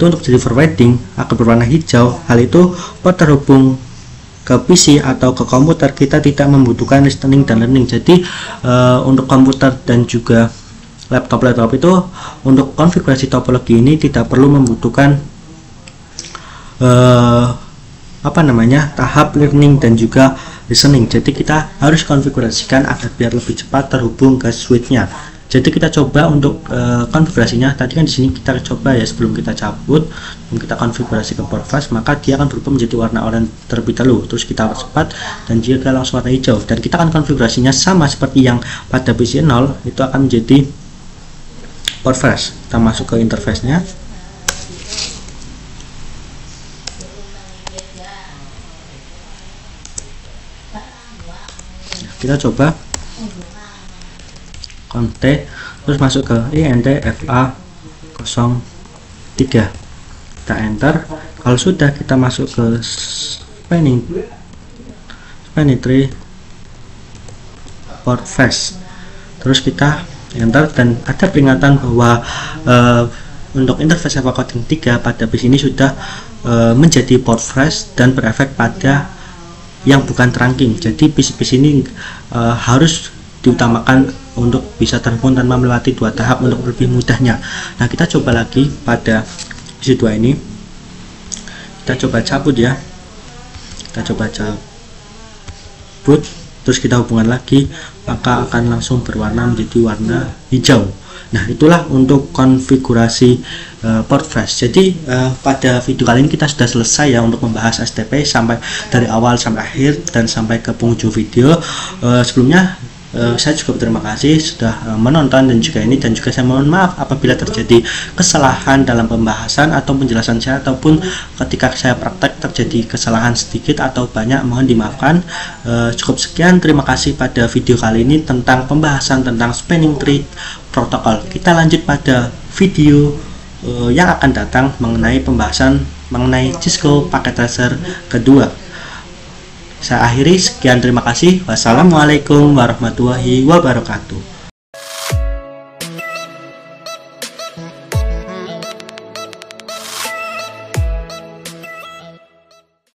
untuk jadi forwarding akan berwarna hijau, hal itu port terhubung ke PC atau ke komputer kita tidak membutuhkan listening dan learning. Jadi untuk komputer dan juga laptop itu untuk konfigurasi topologi ini tidak perlu membutuhkan tahap learning dan juga listening. Jadi kita harus konfigurasikan agar biar lebih cepat terhubung ke switchnya. Jadi kita coba untuk konfigurasinya. Tadi kan di sini kita coba ya, sebelum kita cabut, sebelum kita konfigurasi ke port flash, maka dia akan berubah menjadi warna oranye terlebih dahulu. Terus kita cepat dan dia langsung warna hijau. Dan kita akan konfigurasinya sama seperti yang pada PC 0, itu akan menjadi port flash. Kita masuk ke interface-nya. Kita coba Ctrl+T, terus masuk ke int fa 03, kita enter. Kalau sudah, kita masuk ke spanning tree port flash, terus kita enter, dan ada peringatan bahwa untuk interface FA03 pada PC ini sudah menjadi port flash dan berefek pada yang bukan trunking. Jadi PC ini harus diutamakan untuk bisa terhubung tanpa melewati dua tahap untuk lebih mudahnya. Nah, kita coba lagi pada PC 2 ini, kita coba cabut ya, kita coba cabut, terus kita hubungan lagi, maka akan langsung berwarna menjadi warna hijau. Nah, itulah untuk konfigurasi port flash. Jadi pada video kali ini kita sudah selesai ya untuk membahas STP sampai dari awal sampai akhir dan sampai ke penghujung video. Sebelumnya Saya juga berterima kasih sudah menonton dan juga saya mohon maaf apabila terjadi kesalahan dalam pembahasan atau penjelasan saya, ataupun ketika saya praktek terjadi kesalahan sedikit atau banyak, mohon dimaafkan. Cukup sekian, terima kasih pada video kali ini tentang pembahasan tentang spanning tree protokol. Kita lanjut pada video yang akan datang mengenai pembahasan mengenai Cisco Packet Tracer kedua. Saya akhiri, sekian, terima kasih. Wassalamualaikum warahmatullahi wabarakatuh.